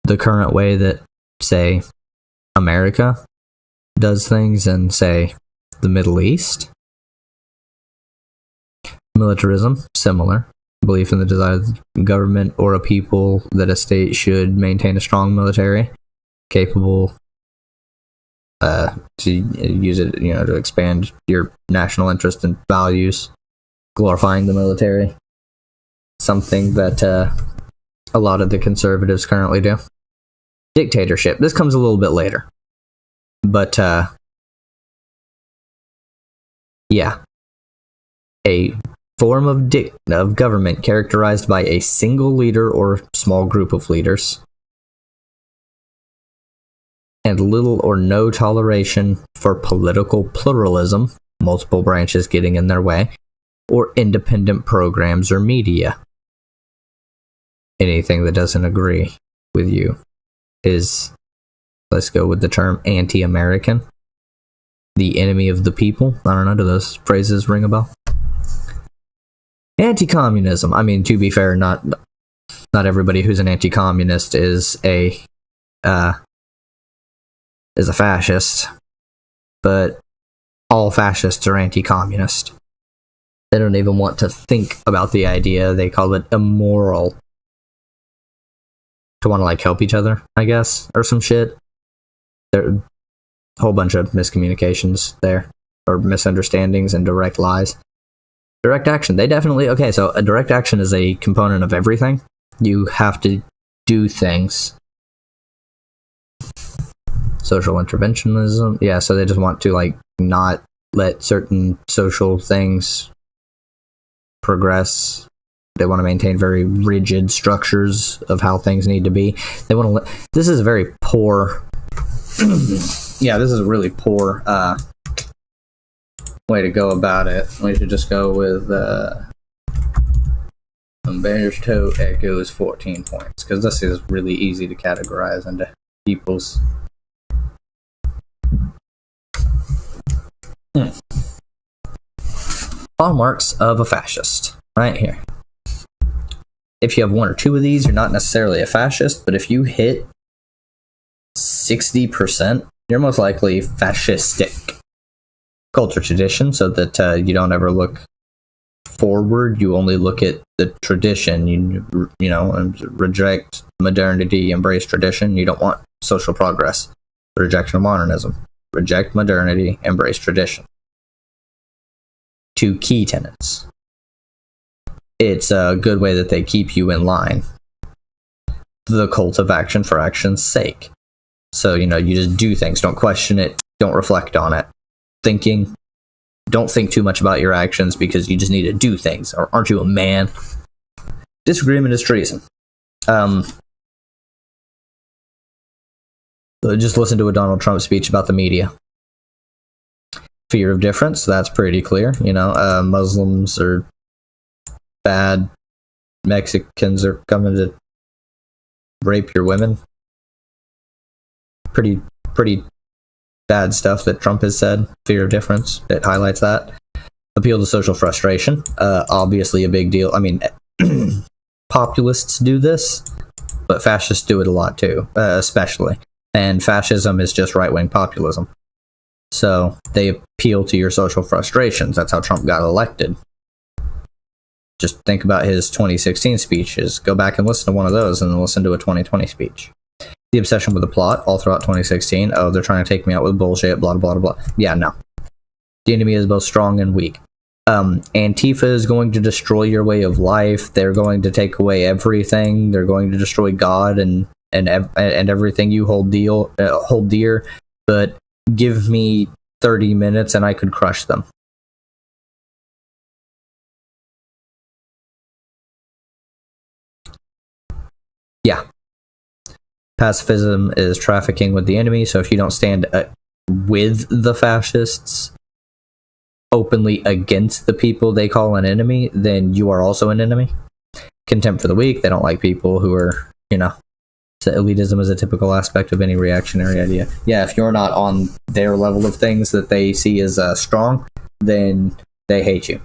the current way that, say, America does things in, say, the Middle East. Militarism, similar. Belief in the desired government or a people that a state should maintain a strong military, capable to use it, you know, to expand your national interest and values, glorifying the military. Something that a lot of the conservatives currently do. Dictatorship. This comes a little bit later. But, yeah. A form of government characterized by a single leader or small group of leaders. and little or no toleration for political pluralism, multiple branches getting in their way, or independent programs or media. Anything that doesn't agree with you is, let's go with the term anti-American, the enemy of the people. I don't know, do those phrases ring a bell? Anti-communism. I mean, to be fair, not everybody who's an anti-communist is a fascist, but all fascists are anti-communist. They don't even want to think about the idea. They call it immoral to want to like help each other, I guess, or some shit. There are a whole bunch of miscommunications there, or misunderstandings and direct lies. Direct action, they definitely, okay, so a direct action is a component of everything. You have to do things. Social interventionism, yeah, so they just want to like not let certain social things progress. They want to maintain very rigid structures of how things need to be. They want to this is a very poor yeah, this is a really poor way to go about it. We should just go with Umberto Eco's 14 points, because this is really easy to categorize into people's hallmarks of a fascist, right here. If you have one or two of these, you're not necessarily a fascist, but if you hit 60%, you're most likely fascistic. Culture tradition, so that you don't ever look forward, you only look at the tradition. You know, reject modernity, embrace tradition. You don't want social progress. Rejection of modernism. Reject modernity, embrace tradition. Two key tenets. It's a good way that they keep you in line. The cult of action for action's sake. So, you know, you just do things. Don't question it. Don't reflect on it. Thinking. Don't think too much about your actions because you just need to do things. Or aren't you a man? Disagreement is treason. Just listen to a Donald Trump speech about the media. Fear of difference, that's pretty clear. You know, Muslims are bad. Mexicans are coming to rape your women. Pretty bad stuff that Trump has said. Fear of difference, it highlights that. Appeal to social frustration, obviously a big deal. I mean, populists do this, but fascists do it a lot too, especially. And fascism is just right-wing populism. So they appeal to your social frustrations. That's how Trump got elected. Just think about his 2016 speeches. Go back and listen to one of those and then listen to a 2020 speech. The obsession with the plot all throughout 2016. Oh, they're trying to take me out with bullshit, blah, blah, blah, blah. Yeah, no. The enemy is both strong and weak. Antifa is going to destroy your way of life. They're going to take away everything. They're going to destroy God and everything you hold dear. But give me 30 minutes and I could crush them. Yeah. Pacifism is trafficking with the enemy, so if you don't stand with the fascists, openly against the people they call an enemy, then you are also an enemy. Contempt for the weak, they don't like people who are, you know, so elitism is a typical aspect of any reactionary idea. Yeah, if you're not on their level of things that they see as strong, then they hate you.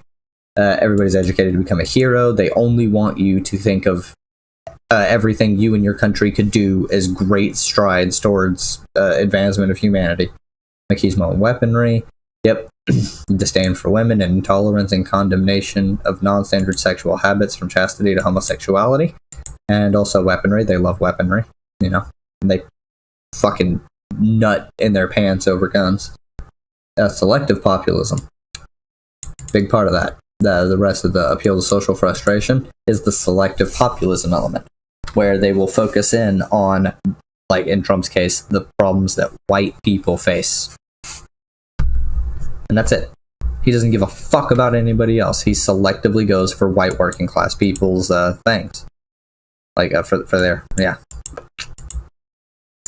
Everybody's educated to become a hero. They only want you to think of everything you and your country could do as great strides towards advancement of humanity. Machismo and weaponry. Yep. Disdain for women and intolerance and condemnation of non-standard sexual habits from chastity to homosexuality. And also weaponry. They love weaponry. You know, and they fucking nut in their pants over guns. Selective populism. Big part of that. The rest of the appeal to social frustration is the selective populism element, where they will focus in on, like in Trump's case, the problems that white people face. And that's it. He doesn't give a fuck about anybody else. He selectively goes for white working class people's things. Like for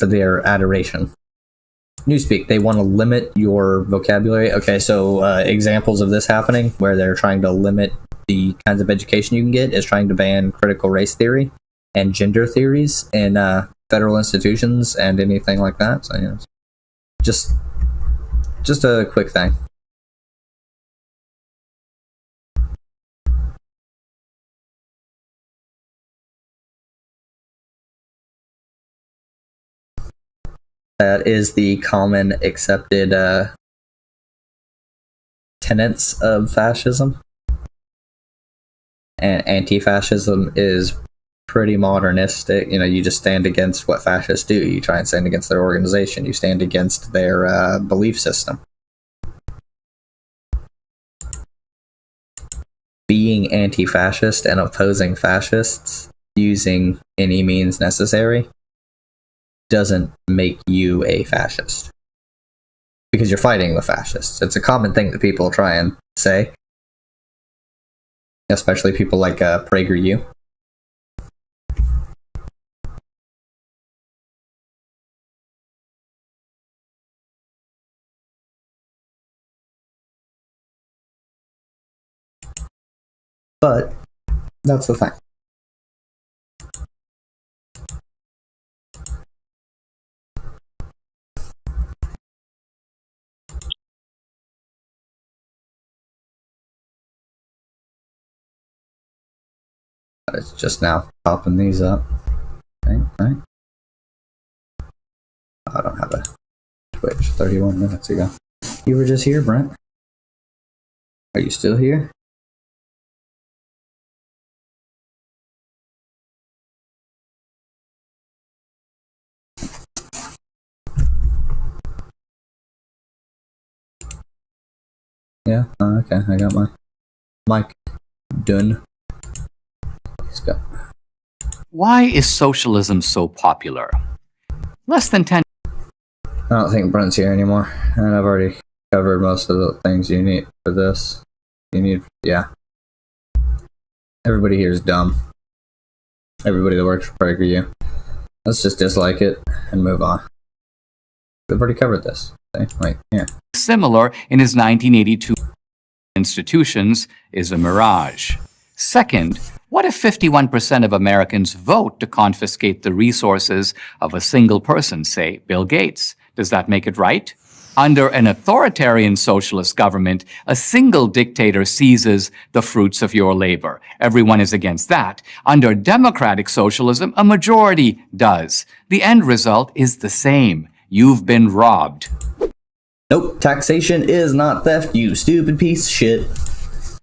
their adoration. Newspeak, they want to limit your vocabulary. Okay, so examples of this happening where they're trying to limit the kinds of education you can get is trying to ban critical race theory and gender theories in federal institutions and anything like that. So, just a quick thing. That is the common accepted tenets of fascism. And anti-fascism is pretty modernistic. You just stand against what fascists do. You try and stand against their organization. You stand against their belief system. Being anti-fascist and opposing fascists using any means necessary doesn't make you a fascist, because you're fighting the fascists. It's a common thing that people try and say, especially people like PragerU. But that's the thing. It's just now popping these up. Okay, right? I don't have a Twitch 31 minutes ago. You were just here, Brent. Are you still here? Yeah, okay, I got my mic done. Let's go. Why is socialism so popular? Less than 10. I don't think Brent's here anymore, and I've already covered most of the things you need for this. Yeah. Everybody here is dumb. Everybody that works for PragerU. Let's just dislike it and move on. We've already covered this. Okay, right here. Similar in his 1982 institutions is a mirage. Second, what if 51% of Americans vote to confiscate the resources of a single person, say Bill Gates? Does that make it right? Under an authoritarian socialist government, a single dictator seizes the fruits of your labor. Everyone is against that. Under democratic socialism, a majority does. The end result is the same. You've been robbed. Nope, taxation is not theft, you stupid piece of shit.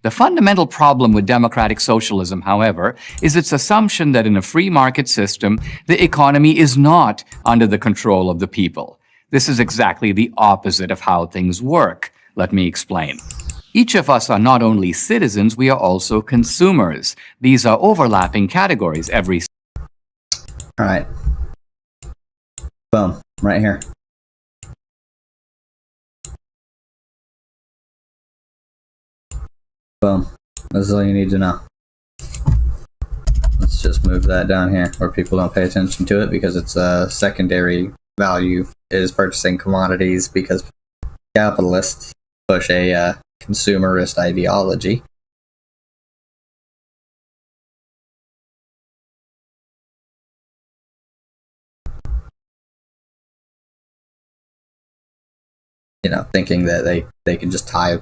The fundamental problem with democratic socialism, however, is its assumption that in a free market system, the economy is not under the control of the people. This is exactly the opposite of how things work. Let me explain. Each of us are not only citizens, we are also consumers. These are overlapping categories. All right. Boom, right here. Boom. This is all you need to know. Let's just move that down here where people don't pay attention to it because it's a secondary value is purchasing commodities because capitalists push a consumerist ideology. Thinking that they can just tie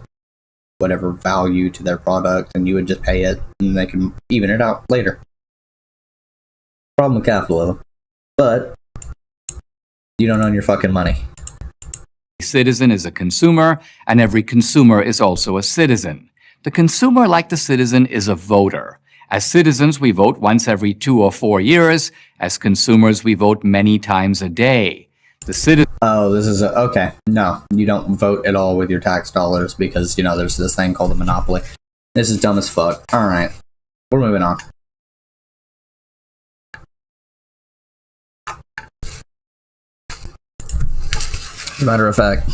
whatever value to their product and you would just pay it and they can even it out later. Problem with capitalism. But you don't own your fucking money. Citizen is a consumer, and every consumer is also a citizen. The consumer, like the citizen, is a voter. As citizens, we vote once every 2 or 4 years. As consumers, we vote many times a day. The citizen... Oh, this is okay. No, you don't vote at all with your tax dollars because, there's this thing called a monopoly. This is dumb as fuck. All right, we're moving on. As a matter of fact,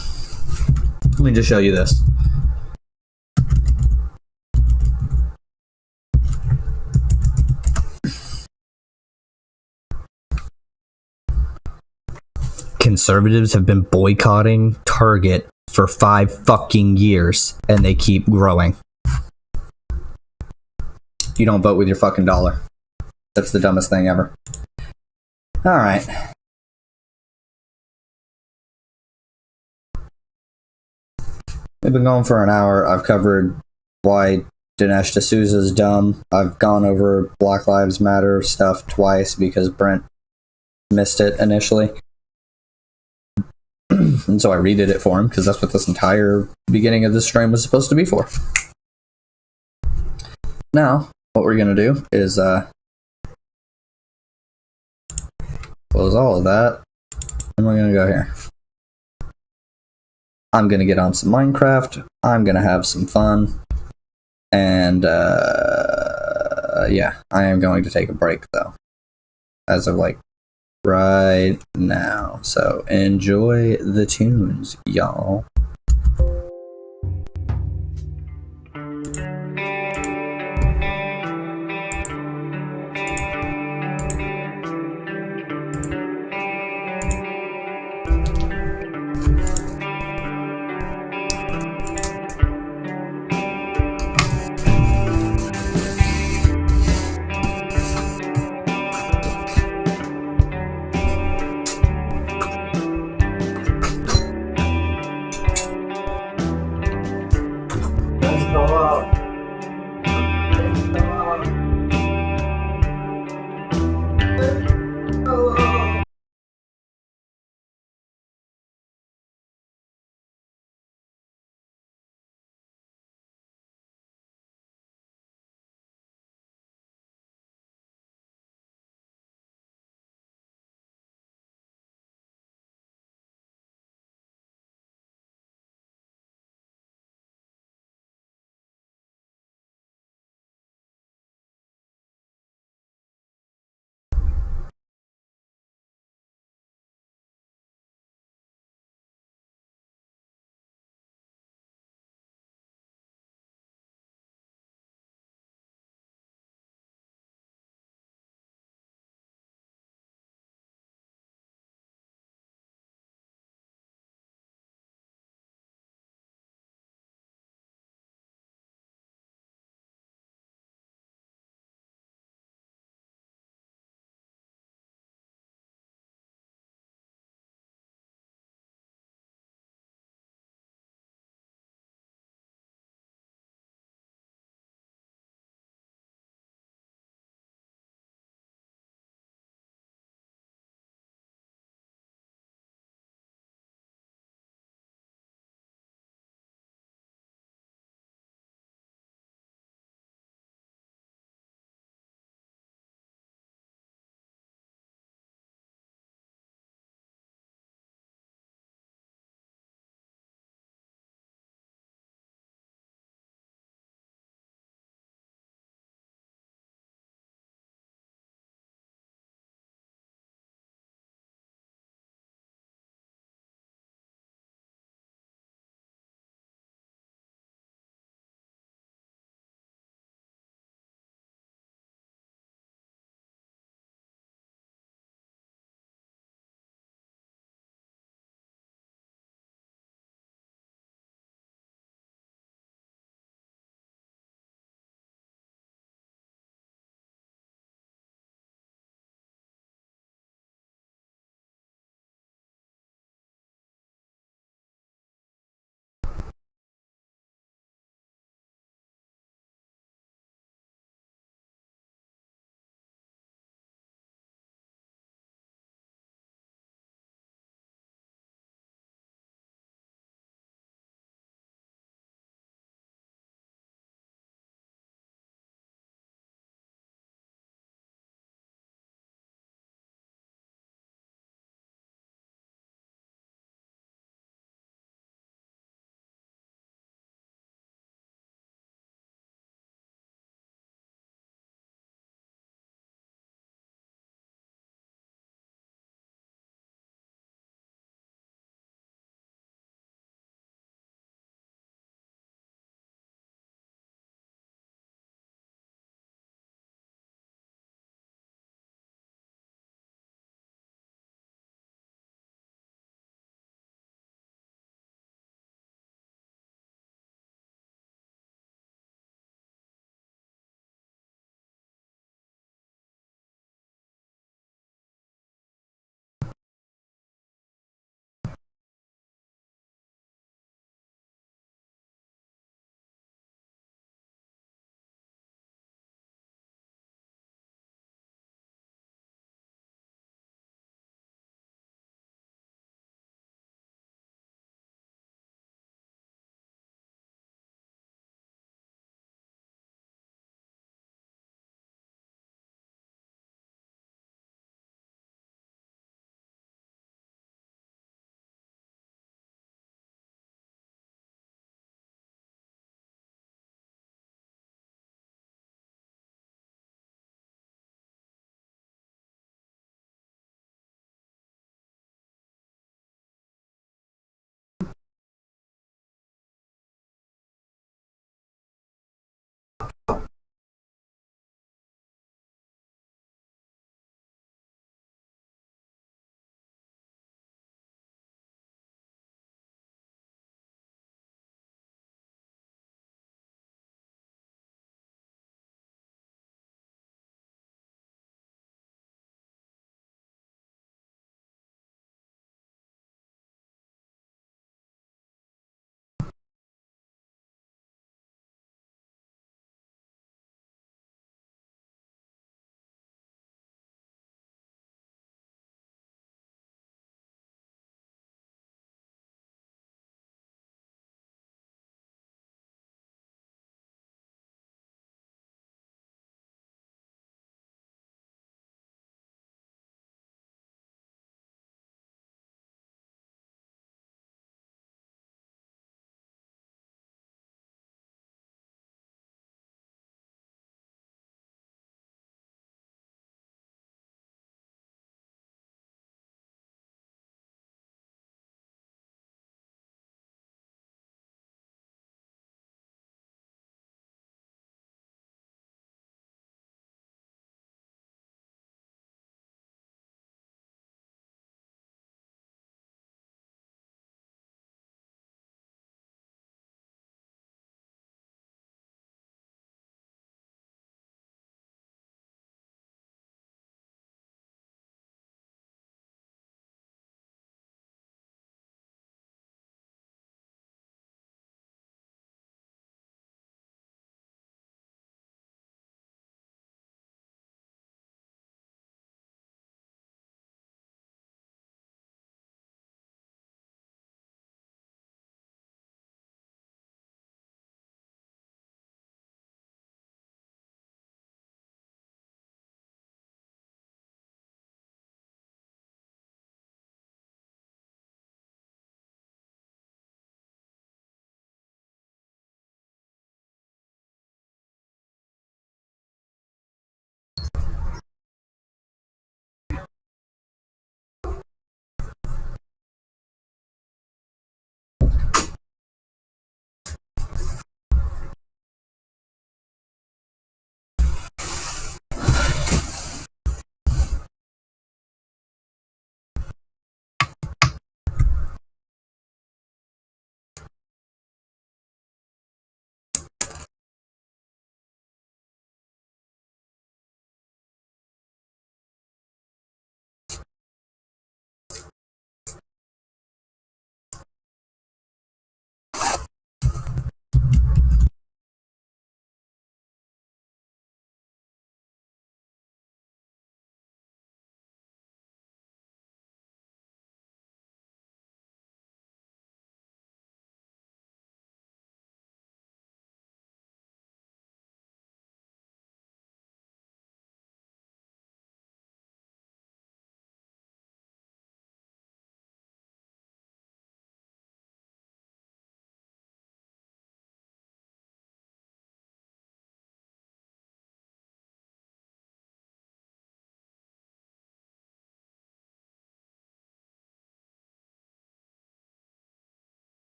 let me just show you this. conservatives have been boycotting Target for 5 fucking years, and they keep growing. You don't vote with your fucking dollar. That's the dumbest thing ever. Alright. We've been going for an hour. I've covered why Dinesh D'Souza's dumb. I've gone over Black Lives Matter stuff twice because Brent missed it initially. And so I redid it for him, because that's what this entire beginning of this stream was supposed to be for. Now, what we're going to do is close all of that, and we're going to go here. I'm going to get on some Minecraft, I'm going to have some fun, and yeah, I am going to take a break though, as of like right now. So enjoy the tunes, y'all.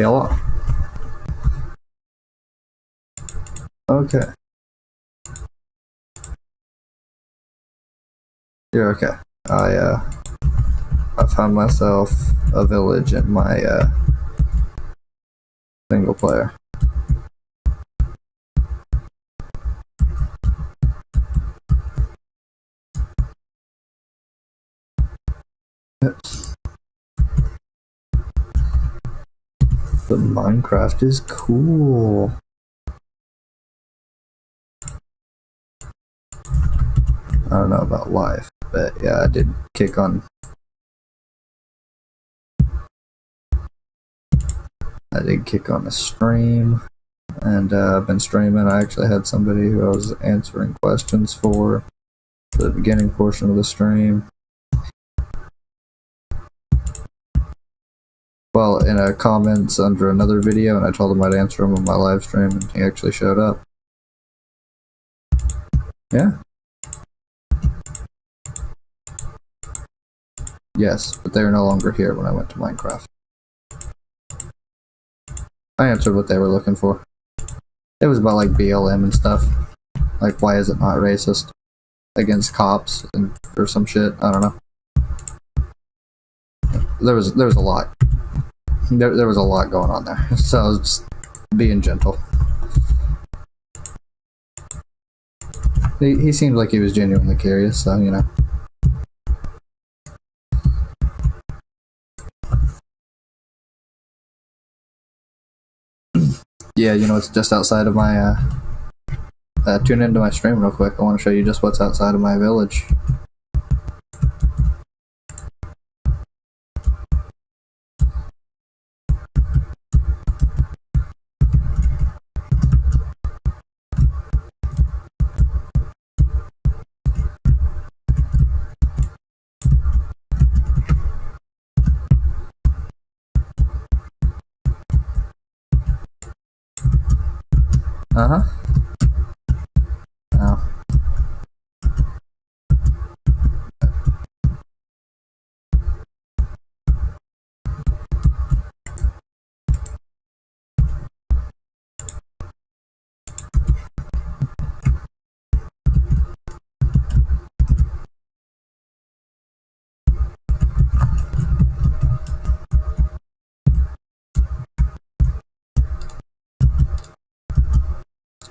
Hello. Okay. You're okay. I found myself a village in my single player. But Minecraft is cool. I don't know about life, but yeah, I did kick on. I did kick on a stream, and I've been streaming. I actually had somebody who I was answering questions for the beginning portion of the stream. Well, in a comments under another video, and I told him I'd answer him on my live stream, and he actually showed up. Yeah. Yes, but they're no longer here when I went to Minecraft. I answered what they were looking for. It was about like BLM and stuff. Like, why is it not racist against cops and or some shit? I don't know. There was a lot. There was a lot going on there. So I was just being gentle. He seemed like he was genuinely curious, so you know. Yeah, you know, it's just outside of my tune into my stream real quick. I want to show you just what's outside of my village. Uh-huh. Oh.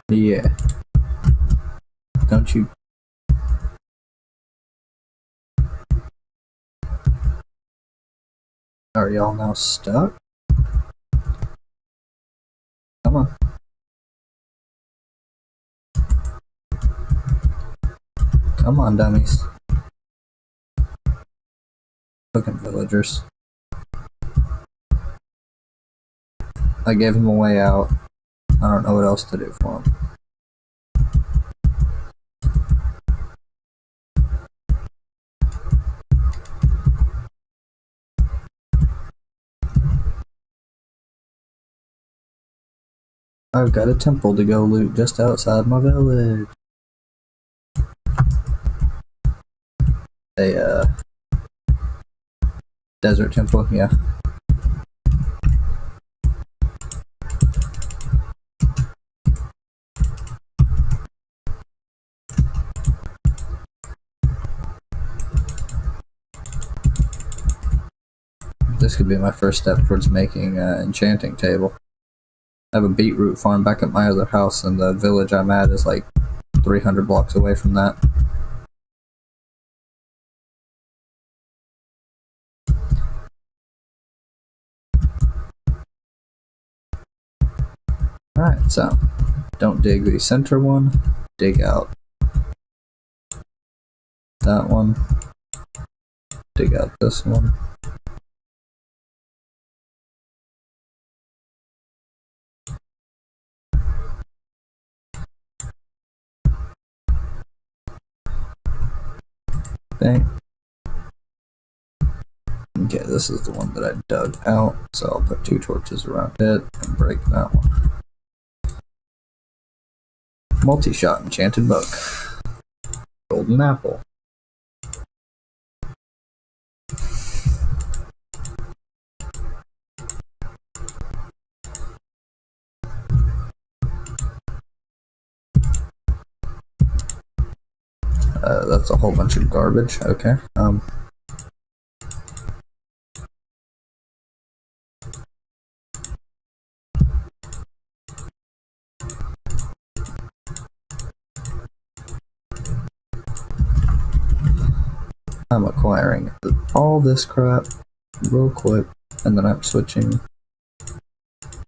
Yeah. Don't you... Are y'all now stuck? Come on. Come on, dummies. Fucking villagers. I gave him a way out. I don't know what else to do for him. I've got a temple to go loot just outside my village. A desert temple, yeah. This could be my first step towards making an enchanting table. I have a beetroot farm back at my other house, and the village I'm at is like 300 blocks away from that. Alright, so don't dig the center one, dig out that one, dig out this one. Bang. Okay, this is the one that I dug out, so I'll put 2 torches around it and break that one. Multi-shot enchanted book. Golden apple. That's a whole bunch of garbage. Okay. I'm acquiring all this crap real quick, and then I'm switching.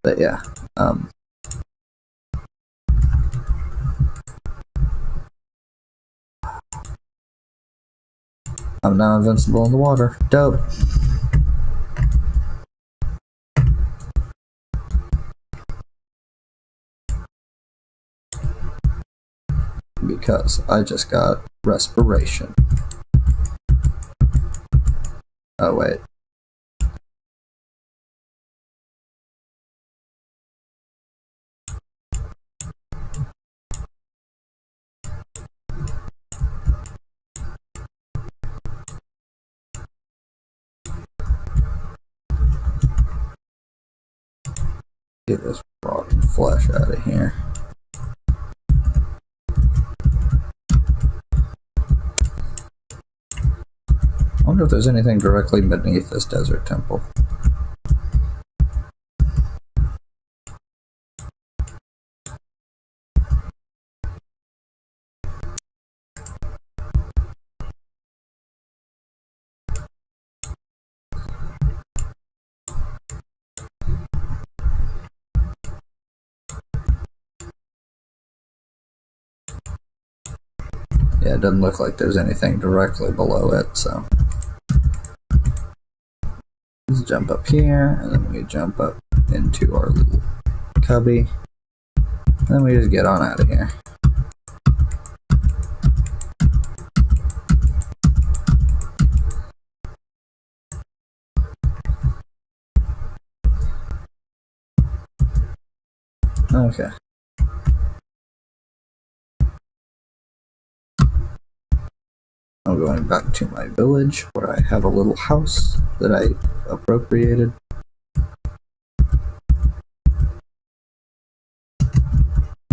But yeah, I'm now invincible in the water. Dope. Because I just got respiration. Oh wait. Get this rotten flesh out of here. I wonder if there's anything directly beneath this desert temple. Yeah, it doesn't look like there's anything directly below it, so let's jump up here, and then we jump up into our little cubby, and then we just get on out of here. Okay. I'm going back to my village, where I have a little house that I appropriated.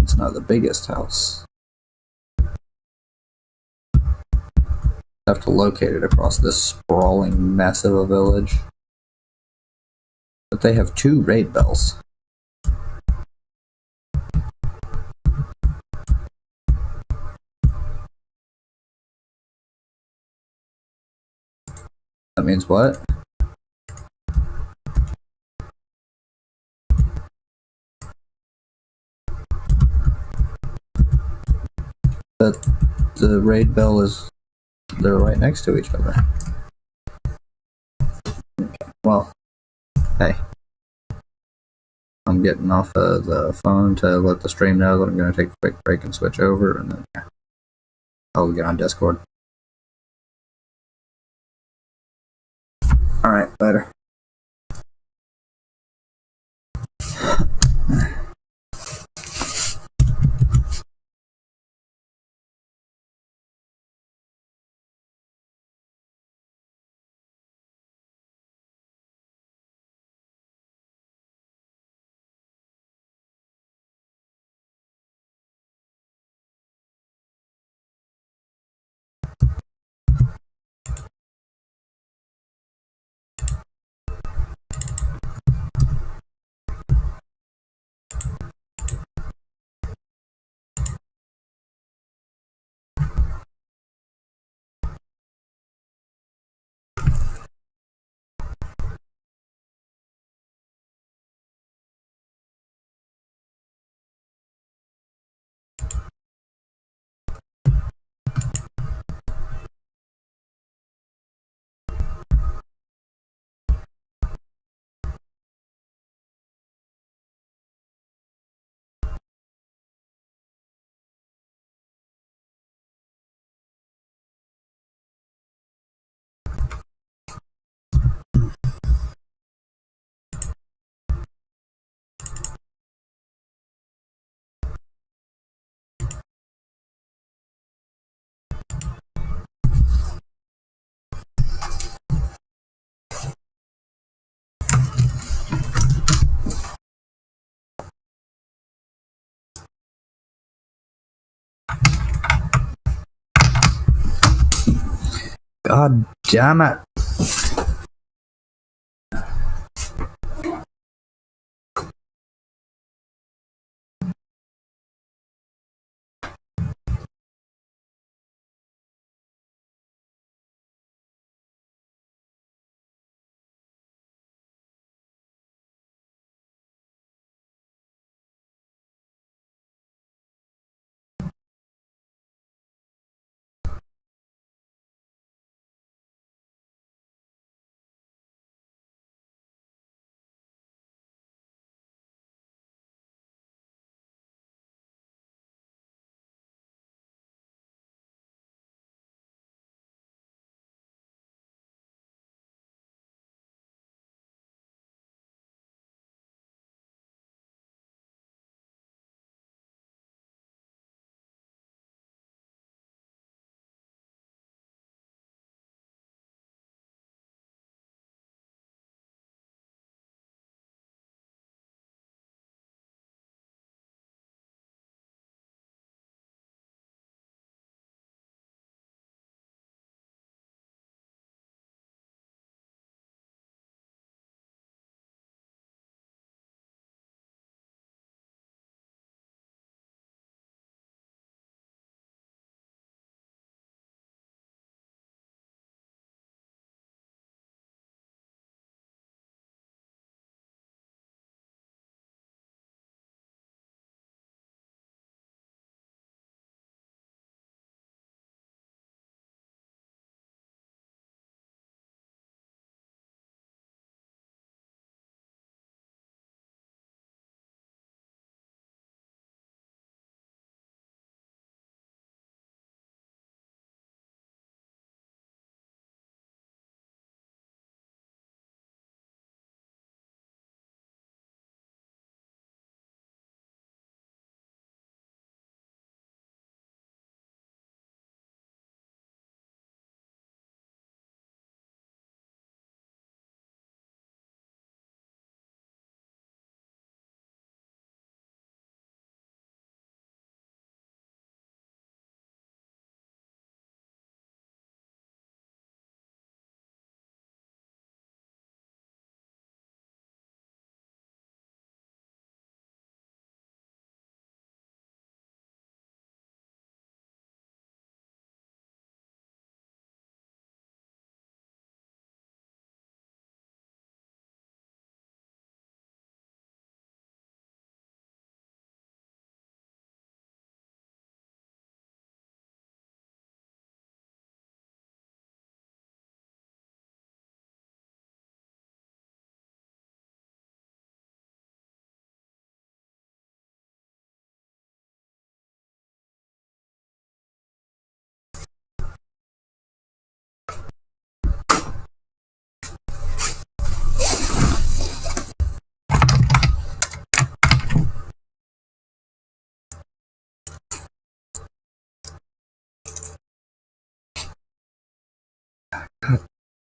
It's not the biggest house. I have to locate it across this sprawling mess of a village. But they have 2 raid bells. That means what? That the raid bell is... they're right next to each other. Okay, well, hey. I'm getting off of the phone to let the stream know that I'm going to take a quick break and switch over, and then I'll get on Discord. Alright, later. God damn it.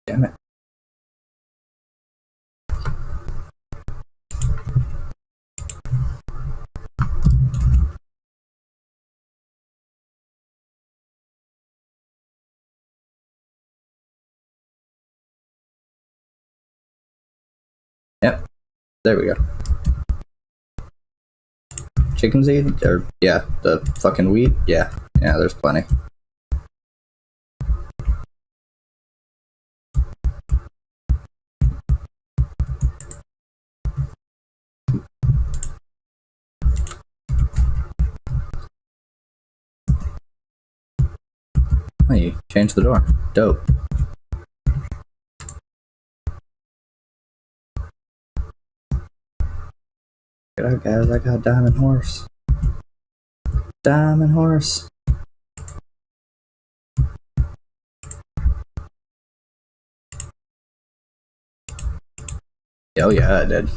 Damn it. Yep, there we go. Chicken seed? Or, yeah, the fucking wheat? Yeah, there's plenty. Oh, you changed the door. Dope. Get out, guys. I got Diamond Horse. Diamond Horse. Oh, yeah, I did.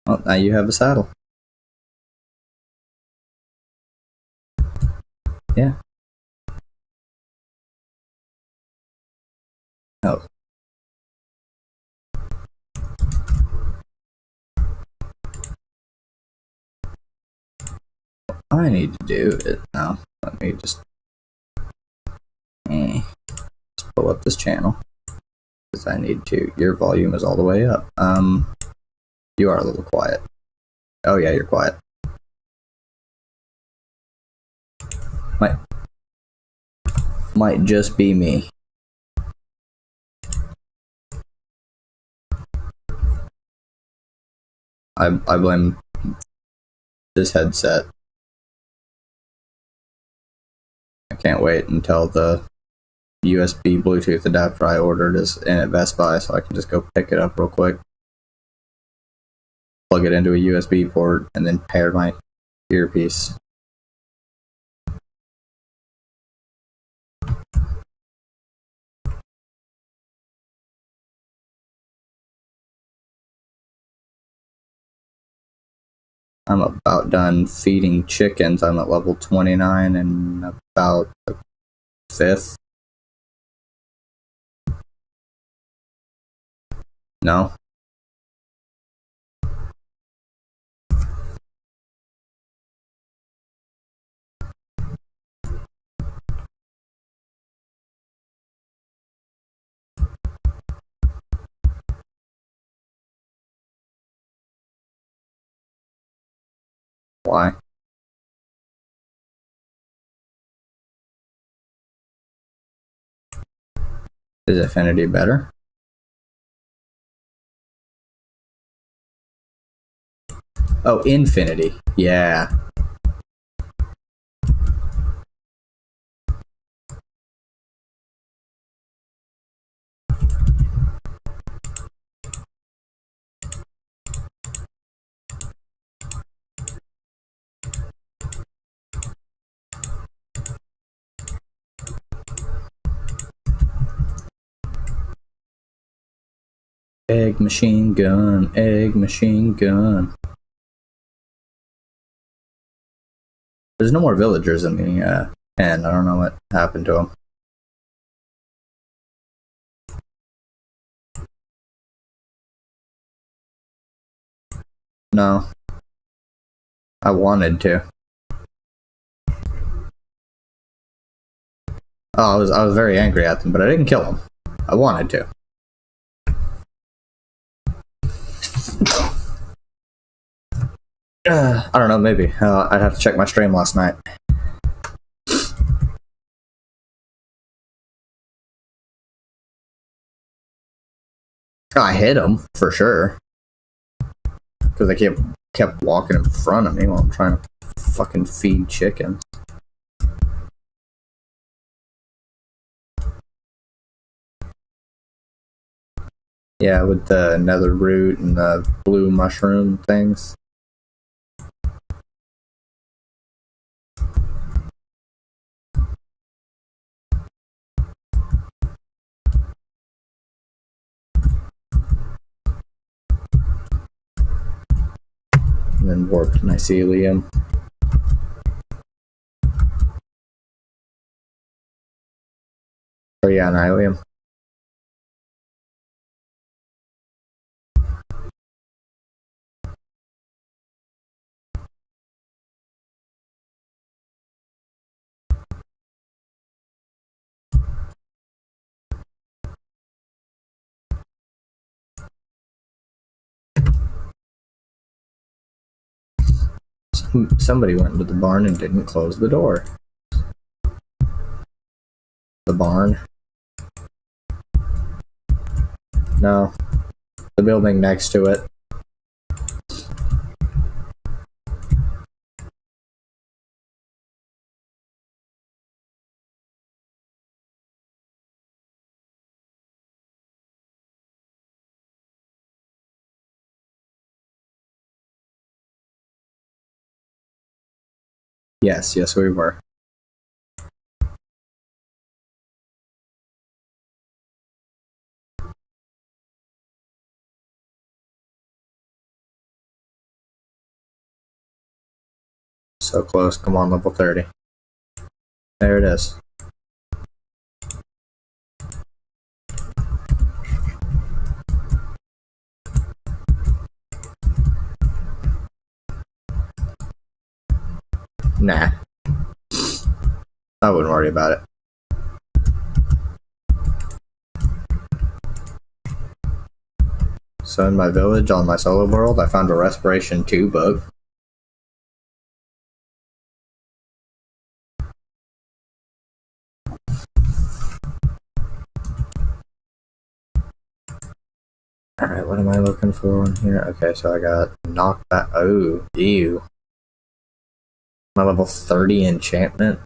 Well, now you have a saddle. Yeah. I need to do it now. Let me just pull up this channel because I need to. Your volume is all the way up. You are a little quiet. Oh yeah, you're quiet. Might just be me. I blame this headset. I can't wait until the USB Bluetooth adapter I ordered is in at Best Buy, so I can just go pick it up real quick, plug it into a USB port, and then pair my earpiece. I'm about done feeding chickens. I'm at level 29 and about the 5th. No? Why? Is Affinity better? Oh, Infinity. Yeah. Egg machine gun, egg machine gun. There's no more villagers in the pen. I don't know what happened to them. No. I wanted to. Oh, I was very angry at them, but I didn't kill them. I wanted to. I don't know, maybe. I'd have to check my stream last night. I hit them, for sure. Because they kept walking in front of me while I'm trying to fucking feed chickens. Yeah, with the nether root and the blue mushroom things. And then warped mycelium. Oh yeah, nylium. Somebody went into the barn and didn't close the door. The barn? No. The building next to it. Yes, we were. So close, come on, level 30. There it is. Nah. I wouldn't worry about it. So in my village on my solo world, I found a Respiration 2 book. Alright, what am I looking for in here? Okay, so I got knockback. Oh, ew. My level 30 enchantment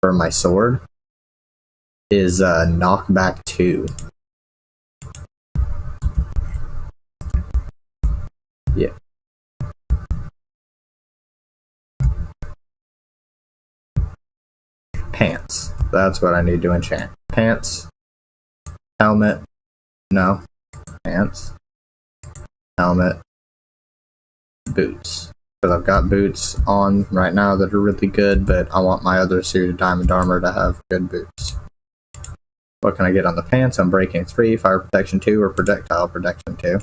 for my sword is knockback 2. Yeah. Pants. That's what I need to enchant. Pants. Helmet. No. Pants. Helmet. Boots. Because I've got boots on right now that are really good, but I want my other suit of diamond armor to have good boots. What can I get on the pants? I'm breaking 3, fire protection 2, or projectile protection 2.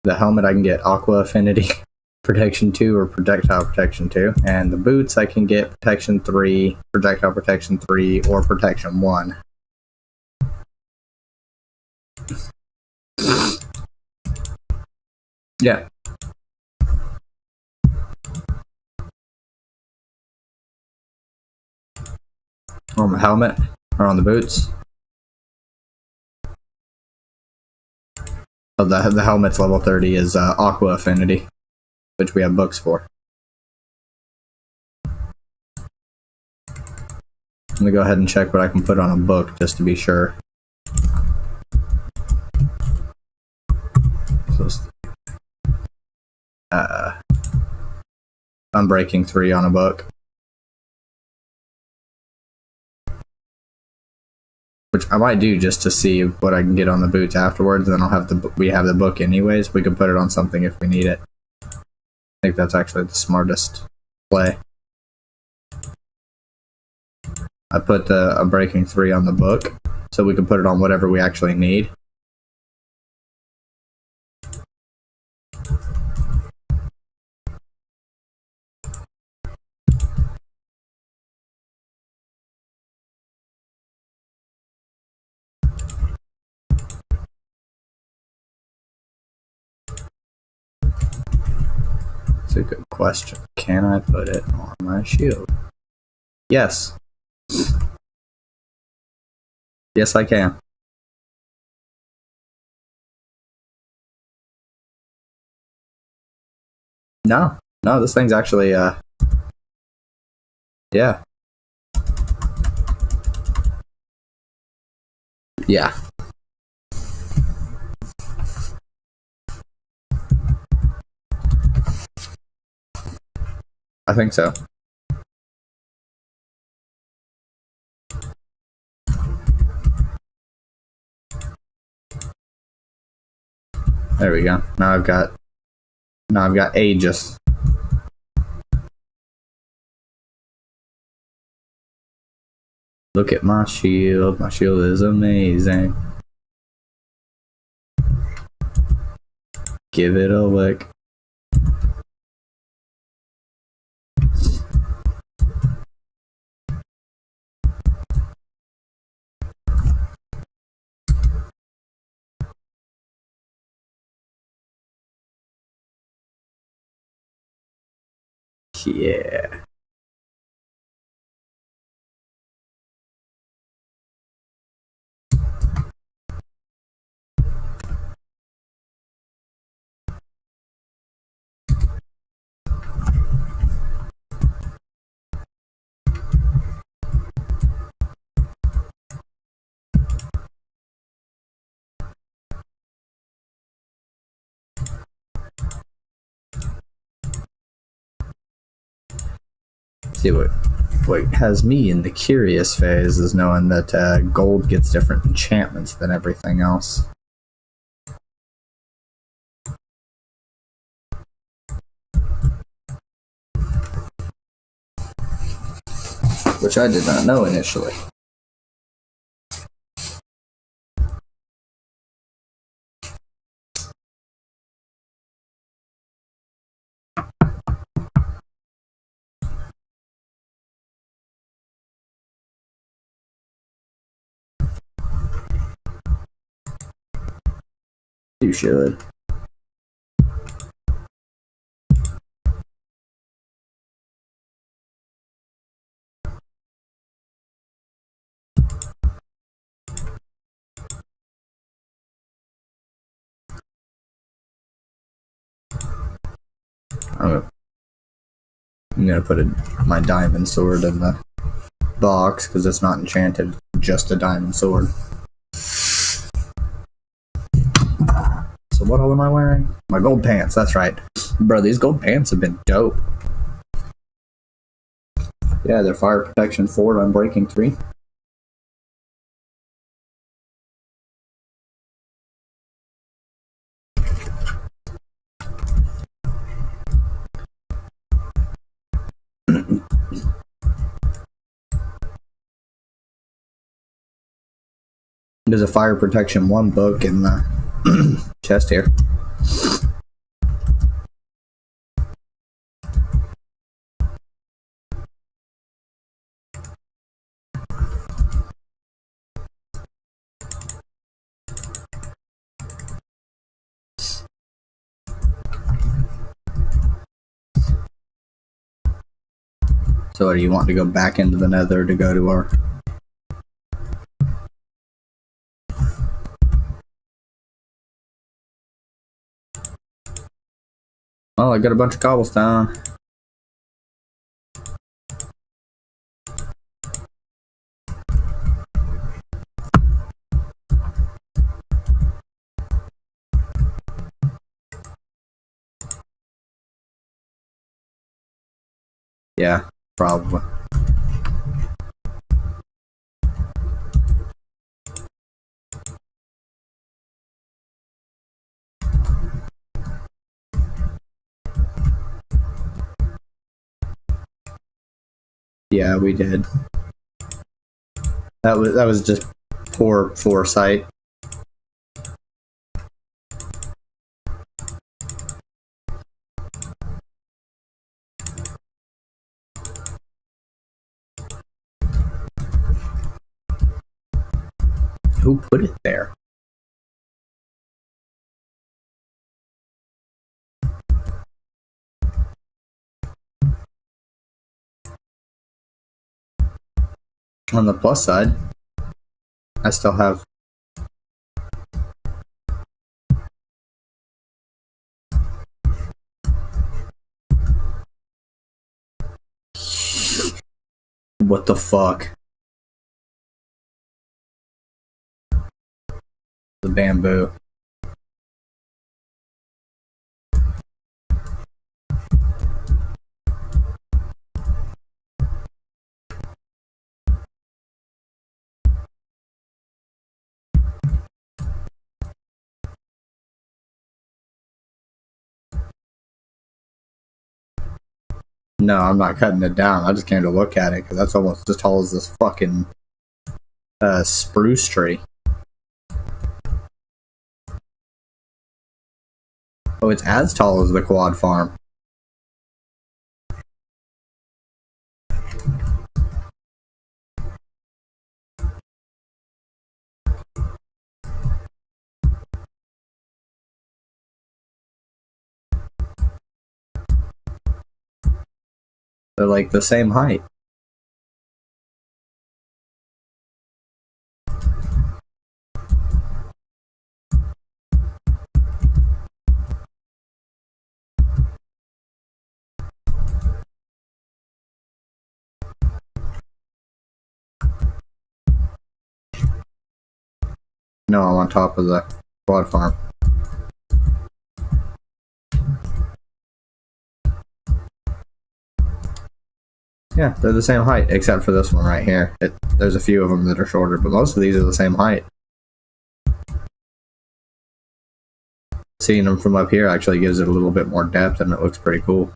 The helmet I can get aqua affinity protection 2 or projectile protection 2. And the boots I can get protection 3, projectile protection 3, or protection 1. Yeah. On the helmet or on the boots. Oh, the helmet's level 30 is aqua affinity, which we have books for. Let me go ahead and check what I can put on a book just to be sure. So, I'm breaking 3 on a book. Which I might do just to see what I can get on the boots afterwards. Then I'll have we have the book anyways. We can put it on something if we need it. I think that's actually the smartest play. I put a breaking 3 on the book, so we can put it on whatever we actually need. It's a good question. Can I put it on my shield? Yes. Yes, I can. No, this thing's actually, yeah. Yeah. I think so. There we go. Now I've got Aegis. Look at my shield. My shield is amazing. Give it a lick. Yeah. See what has me in the curious phase is knowing that gold gets different enchantments than everything else. Which I did not know initially. You should. I'm gonna put my diamond sword in the box because it's not enchanted, just a diamond sword. So what all am I wearing? My gold pants, that's right. Bro, these gold pants have been dope. Yeah, they're fire protection 4 on breaking 3. There's a fire protection 1 book in the chest here. So do you want to go back into the nether to go to our... Oh, I got a bunch of cobblestone. Yeah, probably. Yeah, we did. That was just poor foresight. Who put it there? On the plus side, I still have... What the fuck? The bamboo. No, I'm not cutting it down. I just came to look at it because that's almost as tall as this fucking spruce tree. Oh, it's as tall as the quad farm. They're like the same height. No, I'm on top of the quad farm. Yeah, they're the same height, except for this one right here. There's a few of them that are shorter, but most of these are the same height. Seeing them from up here actually gives it a little bit more depth, and it looks pretty cool.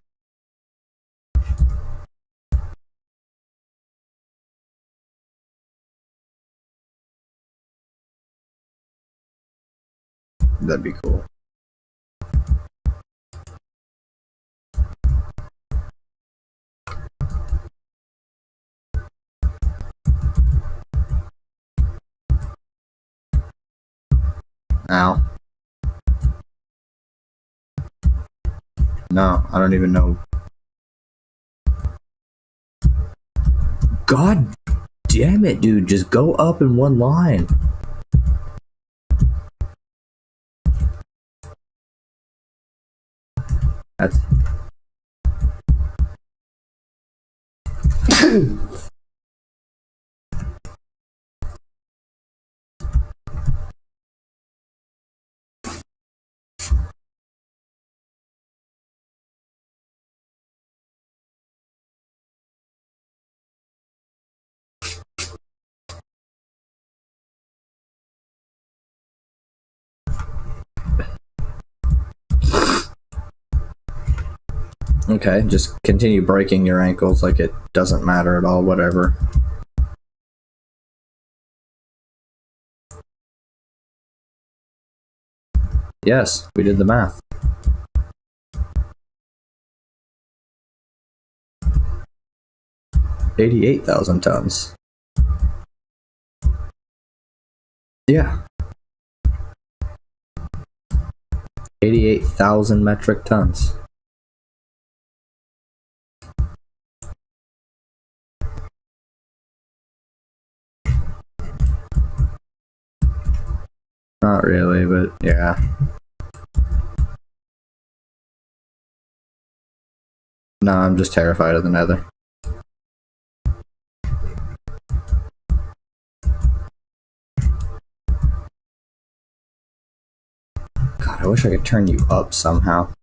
That'd be cool. Ow. No, I don't even know. God damn it, dude. Just go up in one line. That's... Okay, just continue breaking your ankles like it doesn't matter at all, whatever. Yes, we did the math. 88,000 tons. Yeah. 88,000 metric tons. Not really, but yeah. No, I'm just terrified of the nether. God, I wish I could turn you up somehow.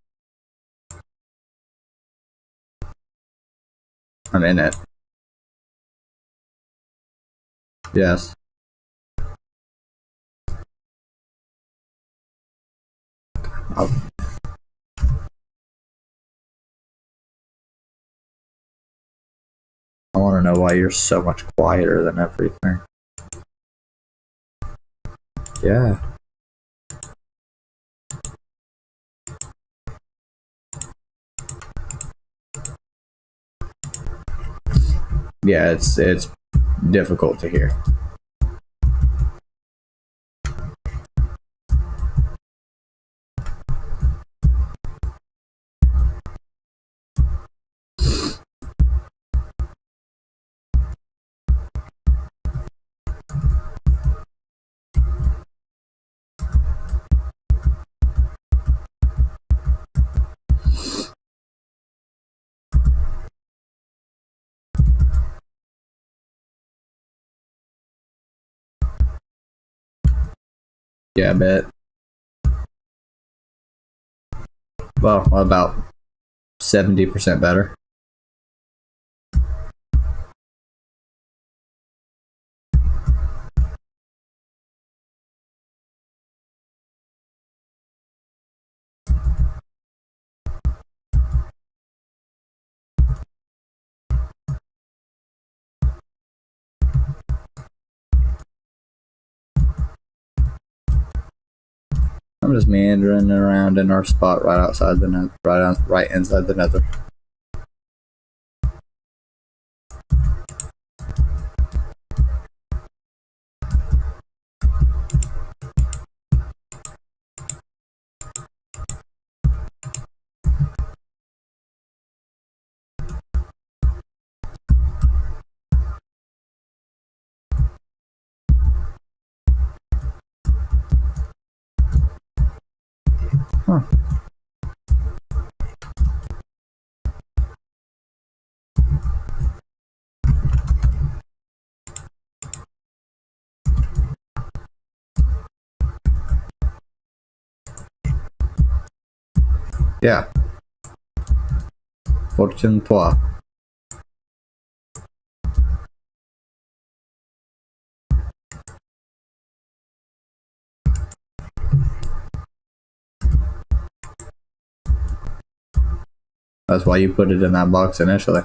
I'm in it. Yes. I want to know why you're so much quieter than everything. Yeah. Yeah, it's difficult to hear. Yeah, I bet. Well, about 70% better. I'm just meandering around in our spot right outside the nether, right inside the nether. Huh. Yeah. Fortune toi. That's why you put it in that box initially.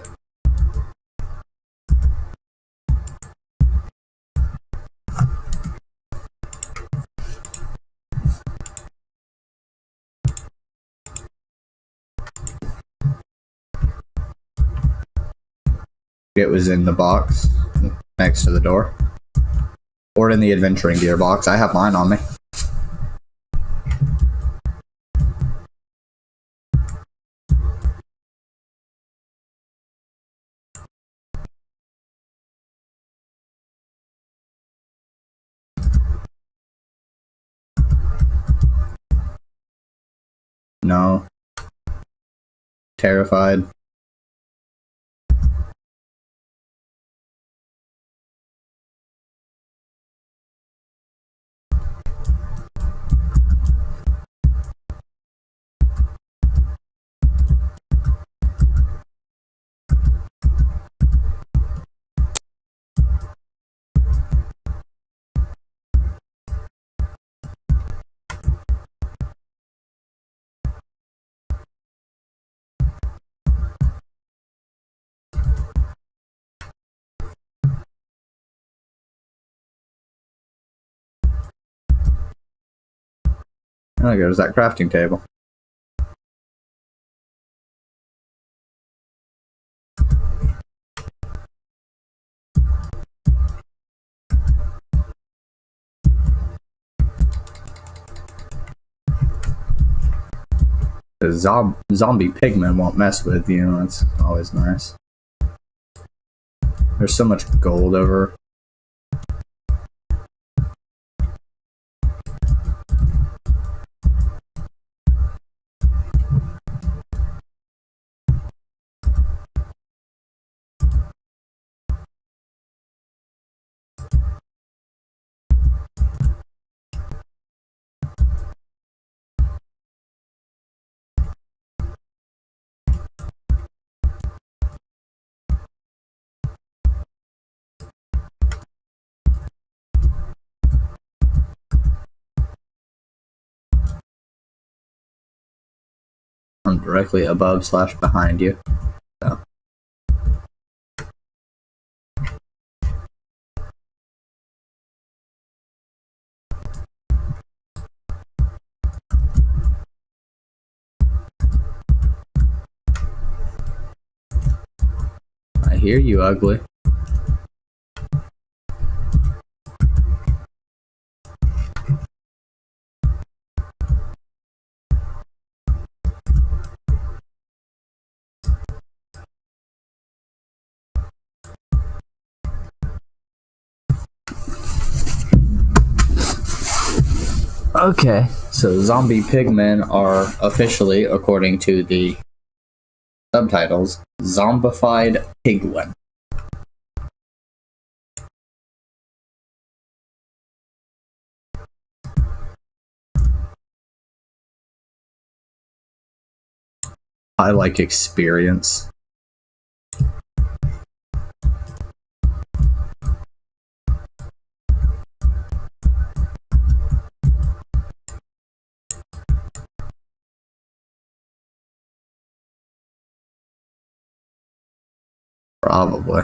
It was in the box next to the door. Or in the adventuring gear box. I have mine on me. No. Terrified. Oh, there goes that crafting table. The zombie pigmen won't mess with you, know, that's always nice. There's so much gold over. I'm directly above / behind you. So. I hear you, ugly. Okay, so zombie pigmen are officially, according to the subtitles, zombified pigmen. I like experience. Probably.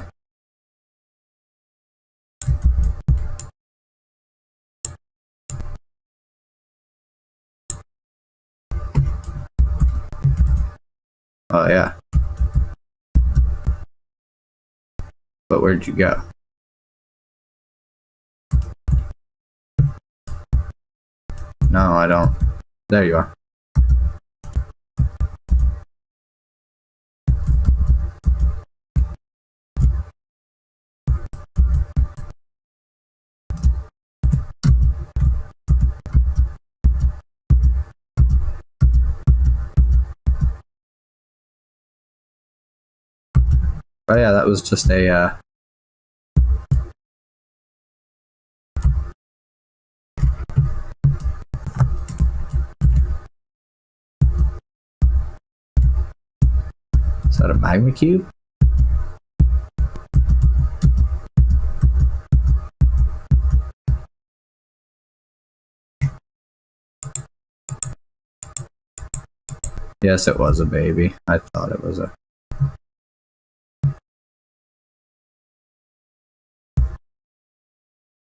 Oh yeah. But where'd you go? No, I don't. There you are. Oh yeah, that was just a is that a magma cube? Yes, it was a baby. I thought it was a...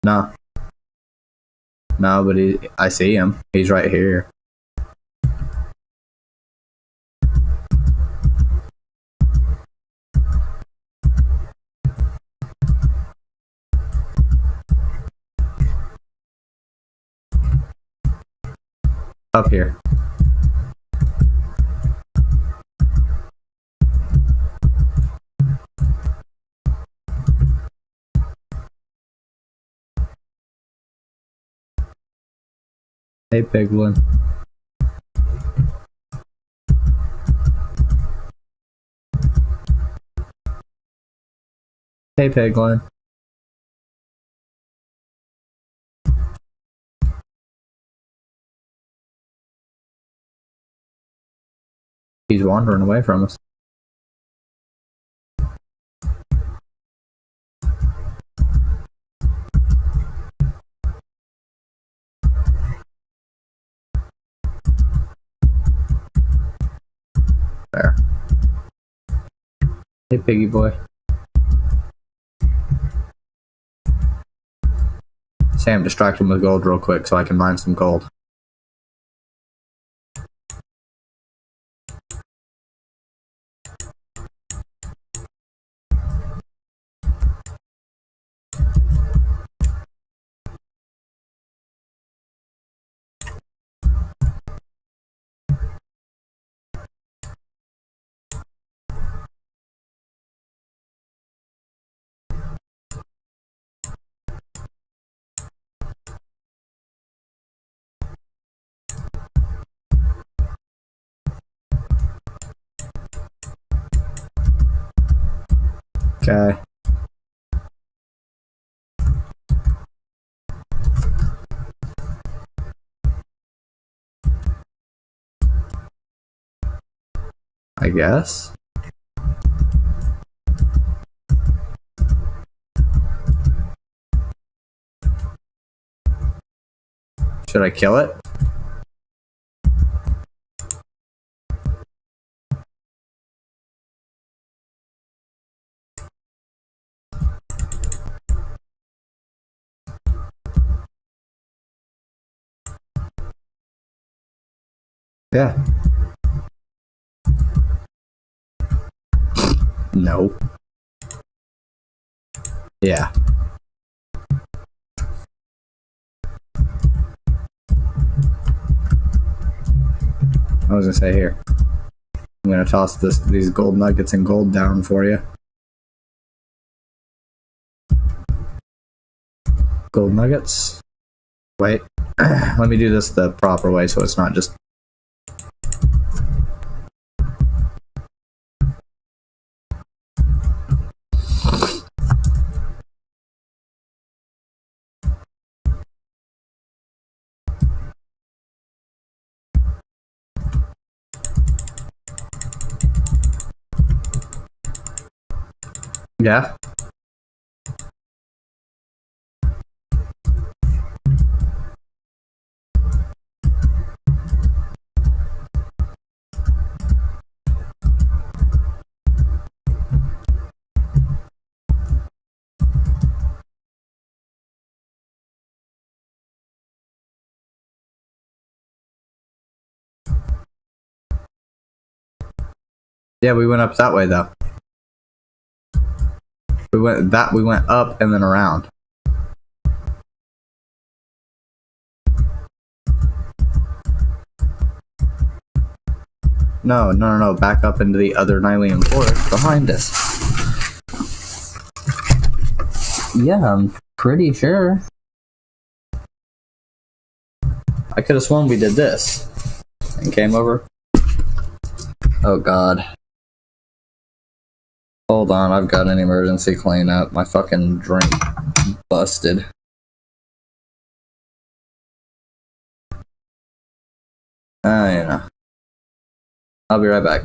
No. No, but I see him. He's right here. Up here. Hey, Piglin. Hey, Piglin. He's wandering away from us. There. Hey, piggy boy. Sam, distract him with gold real quick so I can mine some gold. Okay. I guess. Should I kill it? Yeah. No. Yeah. I was gonna say here. I'm gonna toss these gold nuggets and gold down for you. Gold nuggets. Wait. Let me do this the proper way so it's not just... Yeah. Yeah, we went up that way though. We went up and then around. No. Back up into the other Nylean forest behind us. Yeah, I'm pretty sure. I could have sworn we did this. And came over. Oh god. Hold on, I've got an emergency cleanup. My fucking drink busted. You know. I'll be right back.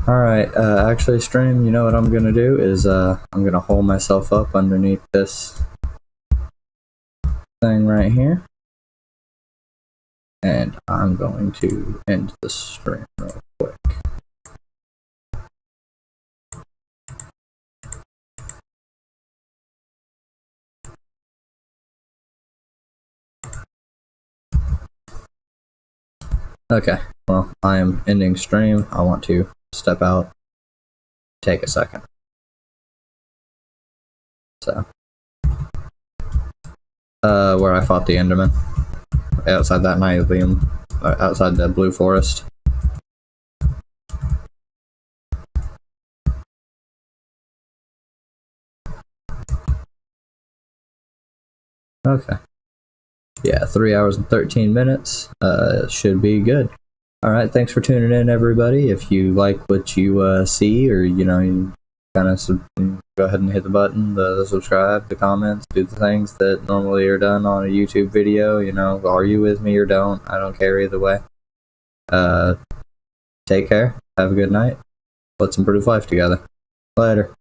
Alright, actually, stream, you know what I'm gonna do is, I'm gonna hole myself up underneath this thing right here. And I'm going to end the stream real quick. Okay, well, I am ending stream. I want to step out, take a second. So, where I fought the Enderman, outside that Nylium, outside the Blue Forest. Okay. Yeah, 3 hours and 13 minutes. Should be good. Alright, thanks for tuning in, everybody. If you like what you see, or, you know, you kind of go ahead and hit the button, the subscribe, the comments, do the things that normally are done on a YouTube video. You know, argue with me or don't. I don't care either way. Take care. Have a good night. Let's improve life together. Later.